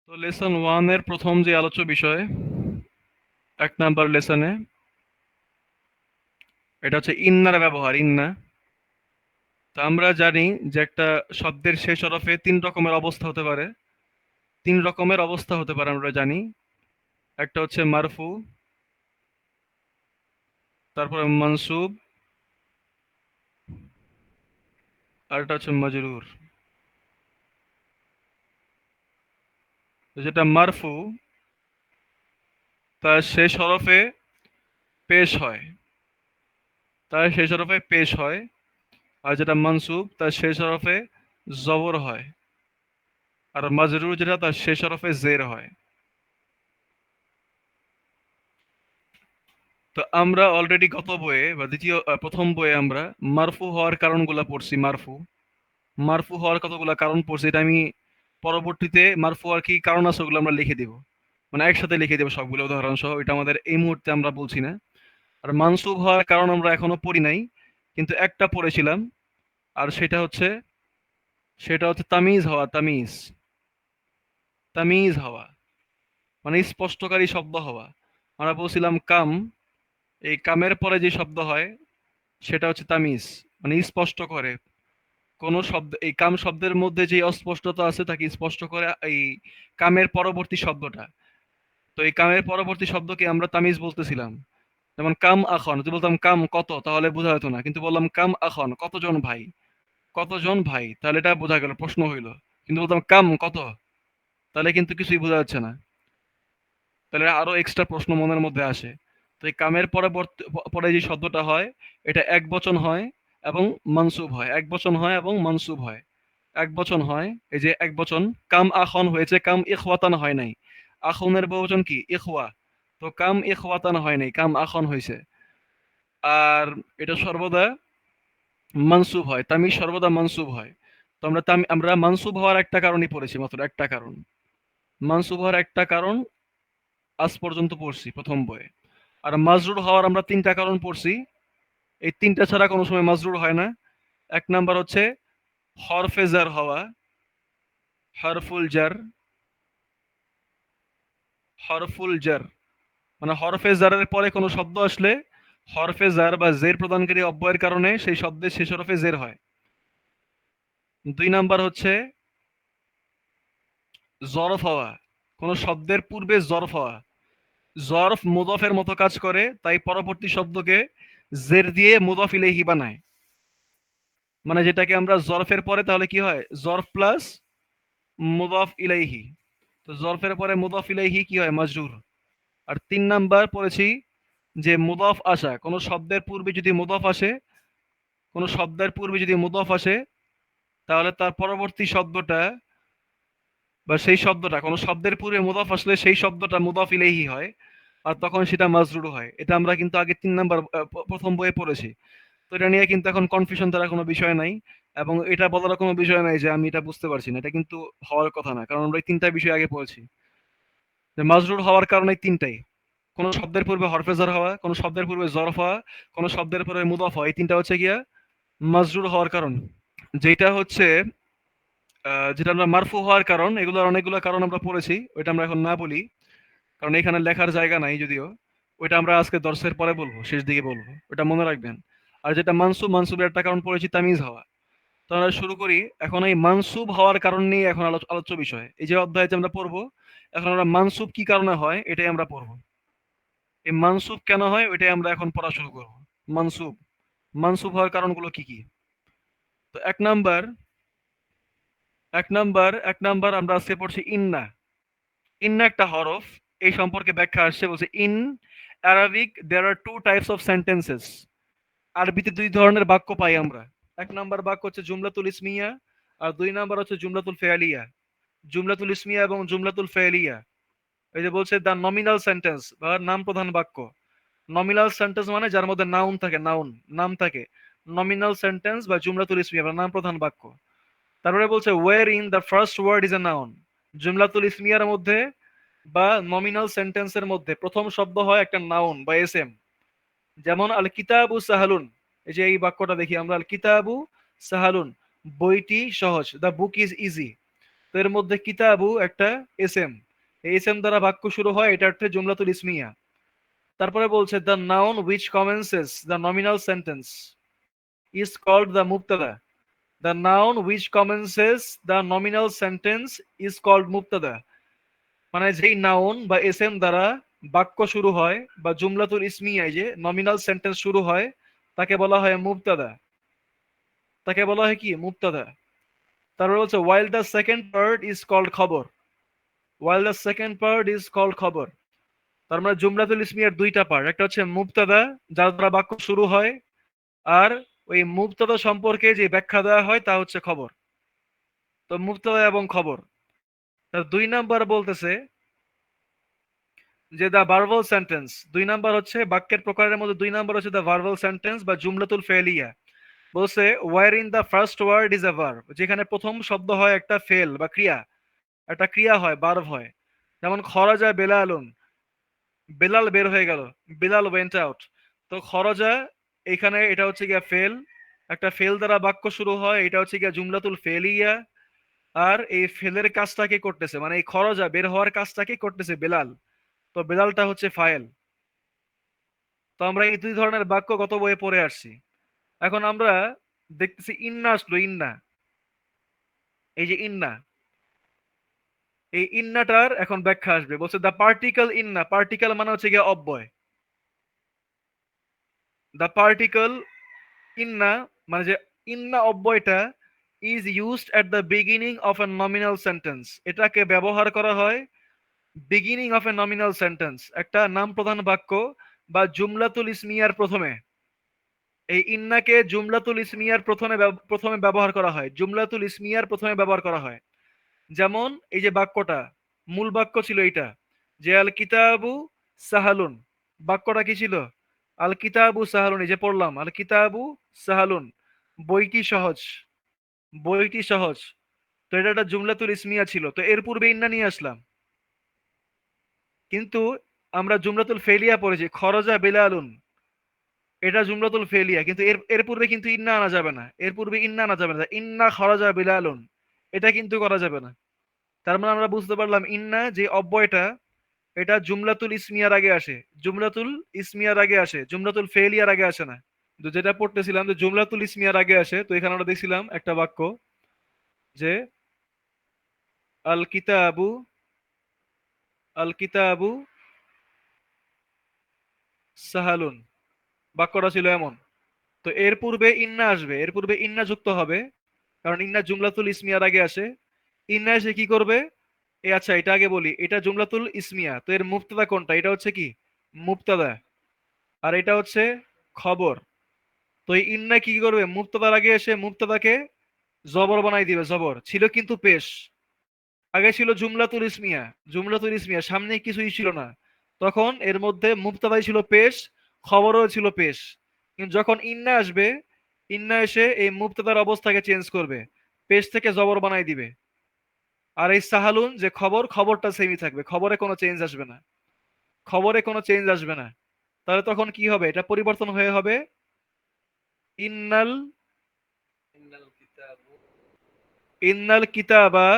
তো লেসন 1 এর প্রথম যে আলোচ্য বিষয় 1 নাম্বার লেসনে এটা হচ্ছে ইন্নার ব্যবহার ইন্না। তো আমরা জানি যে একটা শব্দের শেষ হরফে ৩ রকমের অবস্থা হতে পারে। ৩ রকমের অবস্থা হতে পারে আমরা জানি। একটা হচ্ছে মারফু, তারপরে মানসুব, আর একটা হচ্ছে মাজরুর। তো যেটা মারফু তার শেষ হরফে পেশ হয়, আর যেটা মানসুব তার শেষ হরফে জবর হয়, আর মাজরুর যেটা তার শেষ হরফে জের হয়। তো আমরা অলরেডি গত বইয়ে বা প্রথম বইয়ে আমরা মারফু হওয়ার কারণগুলো পড়ছি। মারফু হওয়ার কতগুলো কারণ পড়ছি, এটা আমি পরবর্তীতে মারফু হওয়ার কি কারণ আছে ওগুলো আমরা লিখে দিব, মানে একসাথে লিখে দেবো সবগুলো উদাহরণ সহ। এটা আমাদের এই মুহূর্তে আমরা বলছি না। আর মানসুব হওয়ার কারণ আমরা এখনো পড়ি নাই, কিন্তু একটা পড়েছিলাম। আর সেটা হচ্ছে তামিজ হওয়া। তামিজ হওয়া মানে স্পষ্টকারী শব্দ হওয়া। আমরা বলছিলাম কাম, এই কামের পরে যে শব্দ হয় সেটা হচ্ছে তামিজ, মানে স্পষ্ট করে কোনো শব্দ। এই কাম শব্দের মধ্যে যে অস্পষ্টতা আছে তাকে স্পষ্ট করে এই কামের পরবর্তী শব্দটা। তো এই কামের পরবর্তী শব্দকে আমরা তামিজ বলতেছিলাম। যেমন কাম আখন, যদি বলতাম কাম কত, তাহলে বোঝা যেত না, কিন্তু বললাম কাম আখন কতজন ভাই, তাহলে এটা বোঝা গেল, প্রশ্ন হইলো। কিন্তু বলতাম কাম কত, তাহলে কিন্তু কিছুই বোঝা যাচ্ছে না, তাহলে আরো এক্সট্রা প্রশ্ন মনের মধ্যে আসে। তো এই কামের পরে যে শব্দটা হয় এটা এক বচন হয় এবং মানসুব হয়, এক বচন হয় এবং মানসুব হয়। এক বচন হয়, এই যে এক বচন কাম আখন হয়েছে, কাম ইখওয়াতান হয় নাই। আখনের বহুবচন কি ইখওয়া, তো কাম ইখওয়াতান হয় নাই, কাম আখন হয়েছে। আর এটা সর্বদা মানসুব হয়, তামিজ সর্বদা মানসুব হয়। তো আমরা মানসুব হওয়ার একটা কারণই পড়েছি, মাত্র একটা কারণ। মানসুব হওয়ার একটা কারণ আজ পর্যন্ত পড়ছি প্রথম বইয়ে। আর মাজরুর হওয়ার আমরা ৩টা কারণ পড়ছি। এই ৩টা ছাড়া কোনো সময় মাজরুর হয় না। ১ নাম্বার হচ্ছে হরফে জার হওয়া, হরফুল জার। হরফুল জার মানে হরফে জারের পরে কোনো শব্দ আসলে হরফে জার বা জের প্রদানকারী অব্যয়ের কারণে সেই শব্দের শেষ হরফে জের হয়। ২ নাম্বার হচ্ছে জরফ হওয়া, কোনো শব্দের পূর্বে জরফ হওয়া। জরফ মুদফের মতো কাজ করে, তাই পরবর্তী শব্দকে জের দিয়ে মুদফ ইলাইহি বানায়। মানে যেটাকে আমরা জরফের পরে তাহলে কি হয়, জরফ প্লাস মুদফ ইলাইহি। তো জরফের পরে মুদফ ইলাইহি কি হয়, মাজরুর। আর ৩ নাম্বার পড়েছি যে মুদফ আসা, কোনো শব্দের পূর্বে যদি মুদফ আসে, তাহলে তার পরবর্তী শব্দটা বা সেই শব্দটা, কোনো শব্দের পূর্বে মুদফ আসলে সেই শব্দটা মুদফ ইলাইহি হয়, আর তখন সেটা মাজরুর হয়। এটা আমরা কিন্তু আগে ৩ নাম্বার প্রথম বইয়ে পড়েছি। তো এটা নিয়ে কিন্তু এখন কনফিউশন দ্বারা কোনো বিষয় নাই, এবং এটা বলার কোনো বিষয় নাই যে আমি এটা বুঝতে পারছি না, এটা কিন্তু হওয়ার কথা না, কারণ আমরা এই ৩টা বিষয় আগে পড়েছি। যে মাজরুর হওয়ার কারণে ৩টাই, কোনো শব্দের পূর্বে হরফে জার হওয়া, কোনো শব্দের পূর্বে জরফ হওয়া, কোনো শব্দের পূর্বে মুদফ হওয়া, এই ৩টা হচ্ছে গিয়া মাজরুর হওয়ার কারণ। যেটা হচ্ছে যেটা আমরা মারফু হওয়ার কারণ, এগুলোর অনেকগুলো কারণ আমরা পড়েছি, ওইটা আমরা এখন না বলি, কারণ এখানে লেখার জায়গা নাই যদিও। ওইটা আমরা আজকে দর্শের পরে বলবো, শেষ দিকে বলবো, ওটা মনে রাখবেন। আর যেটা মানসুবের একটা কারণ পড়েছি তামিজ হওয়া। তো আমরা শুরু করি এখন এই মানসুব হওয়ার কারণ নিয়ে, এখন আলোচ্য বিষয় এই যে অধ্যায়ে যে আমরা পড়বো, এখন আমরা মানসুব কি কারণে হয় এটাই আমরা পড়বো। এই মানসুব কেন হয় ওইটাই আমরা এখন পড়া শুরু করবো। মানসুব মানসুব হওয়ার কারণগুলো কি কি। তো এক নাম্বার আমরা আজকে পড়ছি ইন্না। ইন্না একটা হরফ, এই সম্পর্কে ব্যাখ্যা আসছে, বলছে in Arabic there are two types of sentences. আরবিতে ২ ধরনের বাক্য পাই আমরা। ১ নাম্বার বাক্য হচ্ছে জুমলাতুল ইসমিয়া, আর ২ নাম্বার হচ্ছে জুমলাতুল ফেয়ালিয়া। জুমলাতুল ইসমিয়া এবং জুমলাতুল ফেয়ালিয়া, এই যে বলছে দ্য নমিনাল সেন্টেন্স বা নাম প্রধান বাক্য। নমিনাল সেন্টেন্স মানে যার মধ্যে নাউন থাকে, নাম থাকে, নমিনাল সেন্টেন্স বা জুমলাতুল ইসমিয়া বা নাম প্রধান বাক্য। তারপরে বলছে where in the first word is a noun. জুমলাতুল ইসমিয়ার মধ্যে বা নমিনাল সেন্টেন্সের মধ্যে প্রথম শব্দ হয় একটা নাউন বা এসএম। যেমন আল কিতাবু সাহালুন, এই যে এই বাক্যটা দেখি আমরা, আল কিতাবু সাহালুন, বইটি সহজ, দ্য বুক ইজ ইজি। তো এর মধ্যে কিতাবু একটা এসএম, এই এসএম দ্বারা বাক্য শুরু হয়, এটা হচ্ছে জুমলাতুল ইসমিয়া। তারপরে বলছে the noun which commences the nominal sentence is called the মুবতাদা। The noun which commences the nominal sentence is called মুবতাদা। মানে যেই নাউন বা এসএম দ্বারা বাক্য শুরু হয় বা জুমলাতুল ইসমিয়ায় যে নমিনাল সেন্টেন্স শুরু হয় তাকে বলা হয় মুবতাদা। তাকে বলা হয় কি? মুবতাদা। তারপর হচ্ছে while the second part is called খবর। while the second part is called খবর। তার মানে জুমলাতুল ইসমিয়ার দুইটা পার্ট, একটা হচ্ছে মুবতাদা যার দ্বারা বাক্য শুরু হয়, আর ওই মুবতাদা সম্পর্কে যে ব্যাখ্যা দেওয়া হয় তা হচ্ছে খবর। তো মুবতাদা এবং খবর। তার ২ নাম্বার বলতেছে যে দা ভার্বাল সেন্টেন্স। ২ নাম্বার হচ্ছে বাক্যের প্রকারের মধ্যে ২ নাম্বার হচ্ছে দা ভার্বাল সেন্টেন্স বা জুমলাতুল ফেলিয়া। বলছে where in the first word is a verb, যেখানে প্রথম শব্দ হয় একটা ফেল বা ক্রিয়া, একটা ক্রিয়া হয়, ভার্ব হয়। যেমন খরাজা বেলালুন, বেলাল বের হয়ে গেল, বেলাল ওয়েন্ট আউট। তো খরজা এখানে এটা হচ্ছে গিয়া ফেল, একটা ফেল দ্বারা বাক্য শুরু হয়, এটা হচ্ছে গিয়া জুমলাতুল ফেলিয়া। আর এই ফেলের কাজটাকে করতেছে, মানে এই খরজা বের হওয়ার কাজটাকে করতেছে বেলাল। তো বেলালটা হচ্ছে ফাইল। তো আমরা এই দুই ধরনের বাক্য গত বইয়ে পড়ে আসছি। এখন আমরা দেখতেছি ইন্না আসলো, ইন্না। এই যে ইন্না, এই ইন্নাটার এখন ব্যাখ্যা আসবে। বলছে দ্য পার্টিকেল ইন্না, পার্টিকেল মানে হচ্ছে গিয়ে অব্যয়। দ্য পার্টিকেল ইন্না মানে যে ইন্না অব্যয়টা is used at the beginning of a nominal sentence, এটাকে ব্যবহার করা হয় beginning of a nominal sentence, একটা নাম প্রধান বাক্য বা জুমলাতুল ইসমিয়ার প্রথমে। এই ইন্নাকে জুমলাতুল ইসমিয়ার প্রথমে ব্যবহার করা হয়, জুমলাতুল ইসমিয়ার প্রথমে ব্যবহার করা হয়। যেমন এই যে বাক্যটা, মূল বাক্য ছিল এইটা যে আল কিতাবু সাহালুন। বাক্যটা কি ছিল? আল কিতাবু সাহালুন, এই যে পড়লাম আল কিতাবু সাহালুন, বইটি সহজ, বইটি সহজ। তো এটা একটা জুমলাতুল ইসমিয়া ছিল, তো এর পূর্বে ইন্না নিয়ে আসলাম। কিন্তু আমরা জুমলাতুল ফেলিয়া পড়েছি, খরজা বেলালুন, এটা জুমলাতুল ফেলিয়া, কিন্তু এর এর পূর্বে কিন্তু ইন্না আনা যাবে না, এর পূর্বে ইন্না আনা যাবে না, ইন্না খরজা বেলালুন এটা কিন্তু করা যাবে না। তার মানে আমরা বুঝতে পারলাম ইন্না যে অব্যয়টা এটা জুমলাতুল ইসমিয়ার আগে আসে, জুমলাতুল ইসমিয়ার আগে আসে, জুমলাতুল ফেলিয়ার আগে আসে না। তো যেটা পড়তেছিলাম যে জুমলাতুল ইসমিয়ার আগে আসে, তো এখানে আমরা দেখছিলাম একটা বাক্য যে আল কিতাবু, আল কিতাবু সাহালুন, বাক্যটা ছিল এমন। তো এর পূর্বে ইন্না আসবে, এর পূর্বে ইন্না যুক্ত হবে, কারণ ইন্না জুমলাতুল ইসমিয়ার আগে আসে। ইন্না এসে কি করবে? আচ্ছা এটা আগে বলি, এটা জুমলাতুল ইসমিয়া, তো এর মুবতাদা কোনটা? এটা হচ্ছে কি? মুবতাদা। আর এটা হচ্ছে খবর। তো এই ইন্না কি করবে? মুবতাদার আগে এসে মুবতাদাকে জবর বানাই দিবে। জবর ছিল কিন্তু পেশ, আগে ছিল জুমলাতুল ইসমিয়া, জুমলাতুল ইসমিয়া সামনে কিছুই ছিল না, তখন এর মধ্যে মুবতাদাই ছিল পেশ, খবরও ছিল পেশ। কিন্তু যখন ইন্না আসবে, ইন্না এসে এই মুবতাদার অবস্থাকে চেঞ্জ করবে, পেশ থেকে জবর বানাই দিবে। আর এই সাহালুন যে খবর, খবরটা সেমই থাকবে, খবরে কোনো চেঞ্জ আসবে না, খবরে কোনো চেঞ্জ আসবে না। তাহলে তখন কি হবে? এটা পরিবর্তন হয়ে হবে ইন্নাল, ইন্নাল কিতাবা,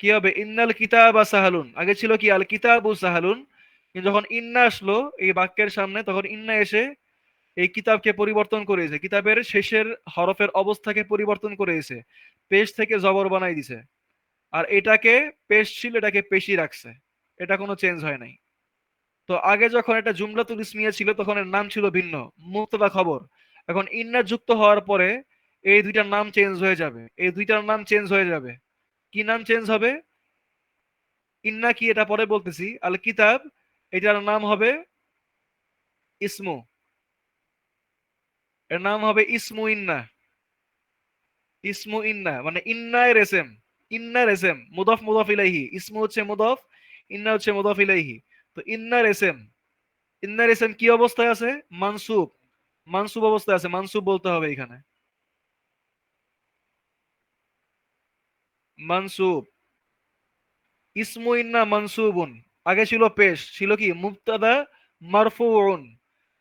কি হবে? ইন্নাল কিতাবা সাহালুন, আগে ছিল কি আল কিতাবু সাহালুন, কিন্তু যখন ইন্না আসলো এই বাক্যের সামনে, তখন ইন্না এসে এই কিতাবকে পরিবর্তন করেছে, কিতাবের শেষের হরফের অবস্থাকে পরিবর্তন করেছে, পেশ থেকে জবর বানাই দিছে। আর এটাকে পেশ ছিল, এটাকে পেশি রাখছে, এটা কোনো চেঞ্জ হয় নাই। তো আগে যখন এটা জুমলাতুল ইসমিয়া ছিল তখন এর নাম ছিল ভিন্ন, মুবতাদা খবর। এখন ইন্না যুক্ত হওয়ার পরে এই দুইটার নাম চেঞ্জ হয়ে যাবে, এই দুইটার নাম চেঞ্জ হয়ে যাবে। কি নাম চেঞ্জ হবে? ইন্না কি এটা পরে বলতেছি, আল কিতাব এটার নাম হবে ইসমু, এর নাম হবে ইসমু ইন্না। ইসমু ইন্না মানে ইন্না এর এসএম, ইন্নার এসএম, মুদাফ মুদাফ ইলাইহি, ইসমু হচ্ছে মুদাফ, ইন্না হচ্ছে মুদাফ ইলাইহি। তো ইন্নার এসএম, ইন্নার এসএম কি অবস্থায় আছে? মানসুব, মানসুব অবস্থায় আছে, মানসুব বলতে হবে এখানে, মানসুব। ইসমু ইন্না মানসুবুন, আগে ছিল পেশ, ছিল কি মুবতাদা মারফুউন,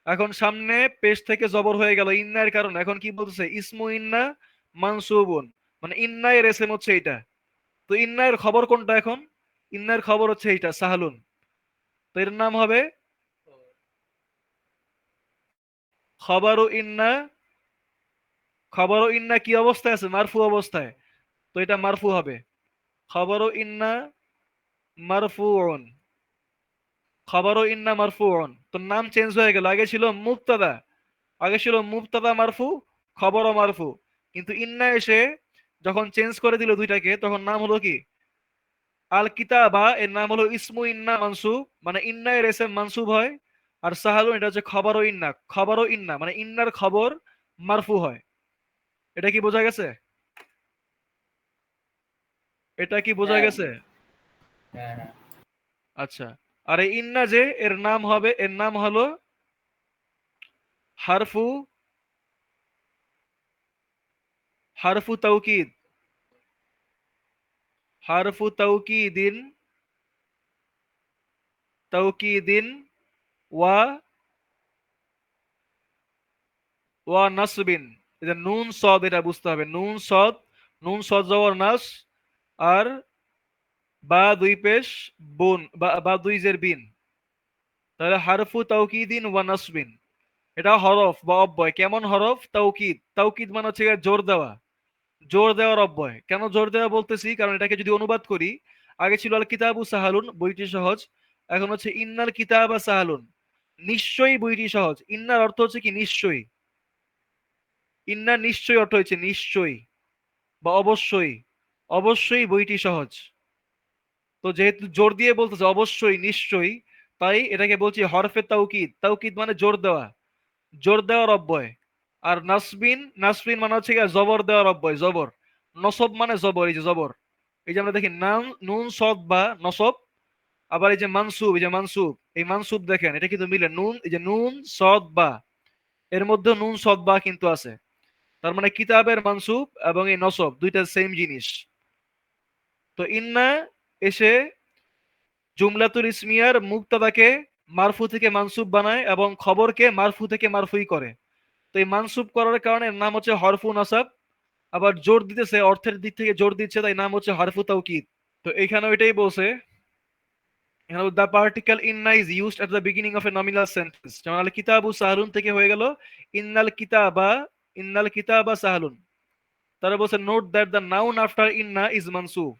এখন সামনে পেশ থেকে জবর হয়ে গেল ইন্নার কারণে, এখন কি বলতেছে? ইসমু ইন্না মানসুবুন, মানে ইন্নায়ের এসএম হচ্ছে এইটা। তো ইন্নায়ের খবর কোনটা এখন? ইন্নায়ের খবর হচ্ছে এইটা সাহালুন। তো এর নাম হবে খবরু ইন্না। খবরু ইন্না কি অবস্থায় আছে? মারফু অবস্থায়। তো এটা মারফু হবে। খবরু ইন্না মারফুউন। খবরু ইন্না মারফুউন। তো নাম চেঞ্জ হয়ে গেল। আগে ছিল মুবতাদা, আগে ছিল মুবতাদা মারফু, খবরও মারফু। কিন্তু ইন্না এসে যখন চেঞ্জ করে দিল দুইটাকে, তখন নাম হলো কি? আল কিতাবা এর নাম হলো ইসমু ইন্না মানসুব, মানে ইন্না এর এসএম মানসুব হয়। আর সাহালুন এটা হচ্ছে খবরও ইন্না। খবরও ইন্না মানে ইন্নার খবর মারফু হয়। এটা কি বোঝা গেছে? এটা কি বোঝা হ্যাঁ গেছে? হ্যাঁ হ্যাঁ। আচ্ছা। আর এই ইন্না যে এর নাম হবে, এর নাম হলো হারফু, হারফু তাওকিদ। হারফু তাওকিদিন, তাওকিদিন ওয়া ওয়া নাসবিন। এই যে নুন সদ, এটা বুঝতে হবে। নুন সদ, নুন সদ জবর নাস, আর বা দুই পেশ বুন, বা দুই জের বিন। তাহলে হারফু তাওকিদিন ওয়া নাসবিন, এটা হরফ বা অব্যয়। কেমন হরফ? তাওকিদ। তাওকিদ মানে হচ্ছে গিয়ে জোর দেওয়া, জোর দেওয়ার অব্যয়। কেন জোর দেওয়া বলতেছি? কারণ এটাকে যদি অনুবাদ করি, আগে ছিল আল কিতাবু সাহালুন, বইটি সহজ। এখন হচ্ছে ইন্নাল কিতাবা সাহালুন, নিশ্চয়ই বইটি সহজ। ইন্নার অর্থ হচ্ছে কি? নিশ্চয়ই। ইন্না নিশ্চয়ই অর্থ হচ্ছে নিশ্চয়ই বা অবশ্যই। অবশ্যই বইটি সহজ। তো যেহেতু জোর দিয়ে বলতেছে অবশ্যই নিশ্চয়ই, তাই এটাকে বলছি হরফে তাওকিদ। তাওকিদ মানে জোর দেওয়া, জোর দেওয়ার অব্যয়। আর নাসবিন, নাসবিন মানে হচ্ছে গিয়ে জবর দেওয়ার অব্যয়, জবর। নসব মানে জবর, এই যে জবর। এই যে আমরা দেখি নাম নুন সদ বা নসব। আবার এই যে মানসুব, এই যে মানসুব, এই মানসুব দেখেন এটা কিন্তু মিলে নুন, এই যে নুন সদ বা, এর মধ্যে নুন সদ বা কিন্তু আছে। তার মানে কিতাবের মানসুব এবং এই নসব দুইটা সেম জিনিস। তো ইন্না এসে জুমলাতুল ইসমিয়ার মুক্তাদাকে মারফু থেকে মানসুব বানায় এবং খবরকে মারফু থেকে মারফুই করে। তো এই মানসুব করার কারণে এর নাম হচ্ছে হরফু নাসাব। আবার জোর দিতেছে, অর্থের দিক থেকে জোর দিচ্ছে, তাই নাম হচ্ছে হরফু তাওকিদ। তো এখানে ওইটাই বলছে, এখানে দ্য পার্টিকেল ইন্না is used at the beginning of a nominal sentence. যেমন আল কিতাবু সাহালুন থেকে হয়ে গেল ইন্নাল কিতাবা, ইন্নাল কিতাবা সাহালুন। তারা বলছে note that the noun after ইন্না ইজ মানসুব,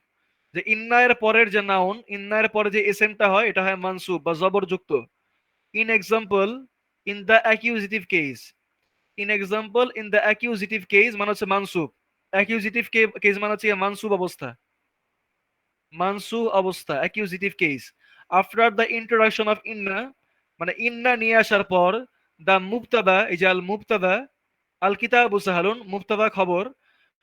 যে ইন্না এর পরের যে নাউন, ইন্না এর পরে যে এসএমটা হয়, এটা হয় মানসুব বা জবরযুক্ত। In example, in the accusative case. In example, in the accusative case মানে হচ্ছে মানসুব। অ্যাকিউজিটিভ কেস মানে হচ্ছে মানসুব অবস্থা, মানসুব অবস্থা accusative case. After the introduction of ইন্না, মানে ইন্না নিয়ে আসার পর, দ্য মুবতাদা, এই যে আল মুবতাদা, আল কিতাবু সাহালুন মুবতাদা খবর।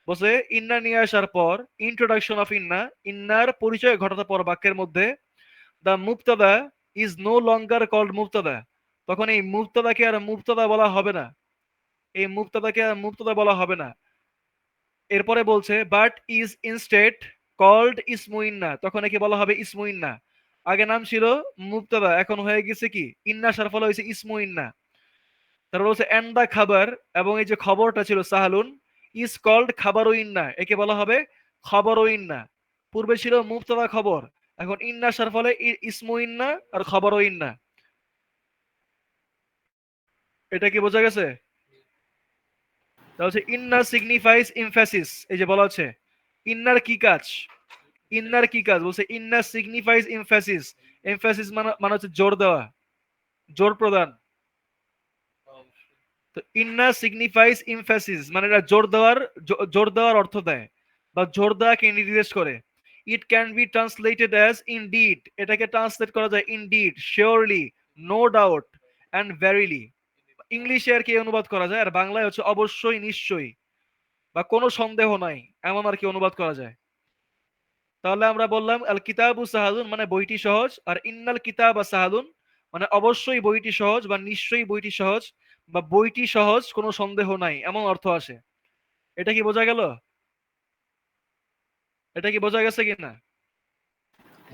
বসে ইন্না নিয়ে আসার পর, ইন্ট্রোডাকশন অফ ইন্না, ইন্নার পরিচয় ঘটানোর পর বাক্যের মধ্যে, দ্য মুবতাদা ইজ নো লঙ্গার কল্ড মুবতাদা, তখন এই মুবতাদাকে আর মুবতাদা বলা হবে না। এই মুবতাদাকে আর মুবতাদা বলা হবে না। এরপরে বলছে বাট ইজ ইনস্টেড কল্ড ইসমুইন্না, তখন একে বলা হবে ইসমুইন্না। আগে নাম ছিল মুবতাদা, এখন হয়ে গেছে কি? ইন্না আসার ফলে হয়েছে ইসমুইন্না। তারপর বলছে এন্ড দা খাবার, এবং এই যে খবরটা ছিল সাহালুন, ইজ কল্ড খাবারও ইন্না, একে বলা হবে খবরও ইন্না। পূর্বে ছিল মুবতাদা খবর, এখন ইন্না আসার ফলে ইসমু ইন্না আর খবরও ইন্না। এটা কি বোঝা গেছে? তা হচ্ছে ইন্না সিগনিফাইস এমফ্যাসিস। এই যে বলা হচ্ছে ইন্নার কি কাজ, ইন্নার কি কাজ? বলছে ইন্না সিগনিফাইস এমফ্যাসিস। এমফ্যাসিস মানে মানে হচ্ছে জোর দেওয়া, জোর প্রদান। তো ইন্না সিগনিফাইস এমফ্যাসিস মানে এটা জোর দেওয়ার, জোর দেওয়ার অর্থ দেয় বা জোর দেওয়াকে নির্দেশ করে। It can be translated as indeed, এটাকে ট্রান্সলেট করা যায় indeed, surely, no doubt and verily. ইংলিশে আর কি অনুবাদ করা যায়, আর বাংলায় হচ্ছে অবশ্যই, নিশ্চয়ই বা কোনো সন্দেহ নাই, এমন আর কি অনুবাদ করা যায়। তাহলে আমরা বললাম আল কিতাবু সাহালুন মানে বইটি সহজ, আর ইন্নাল কিতাবা সাহালুন মানে অবশ্যই বইটি সহজ বা নিশ্চয়ই বইটি সহজ বা বইটি সহজ কোনো সন্দেহ নাই, এমন অর্থ আসে। এটা কি বোঝা গেল? এটা কি বোঝা গেছে কিনা?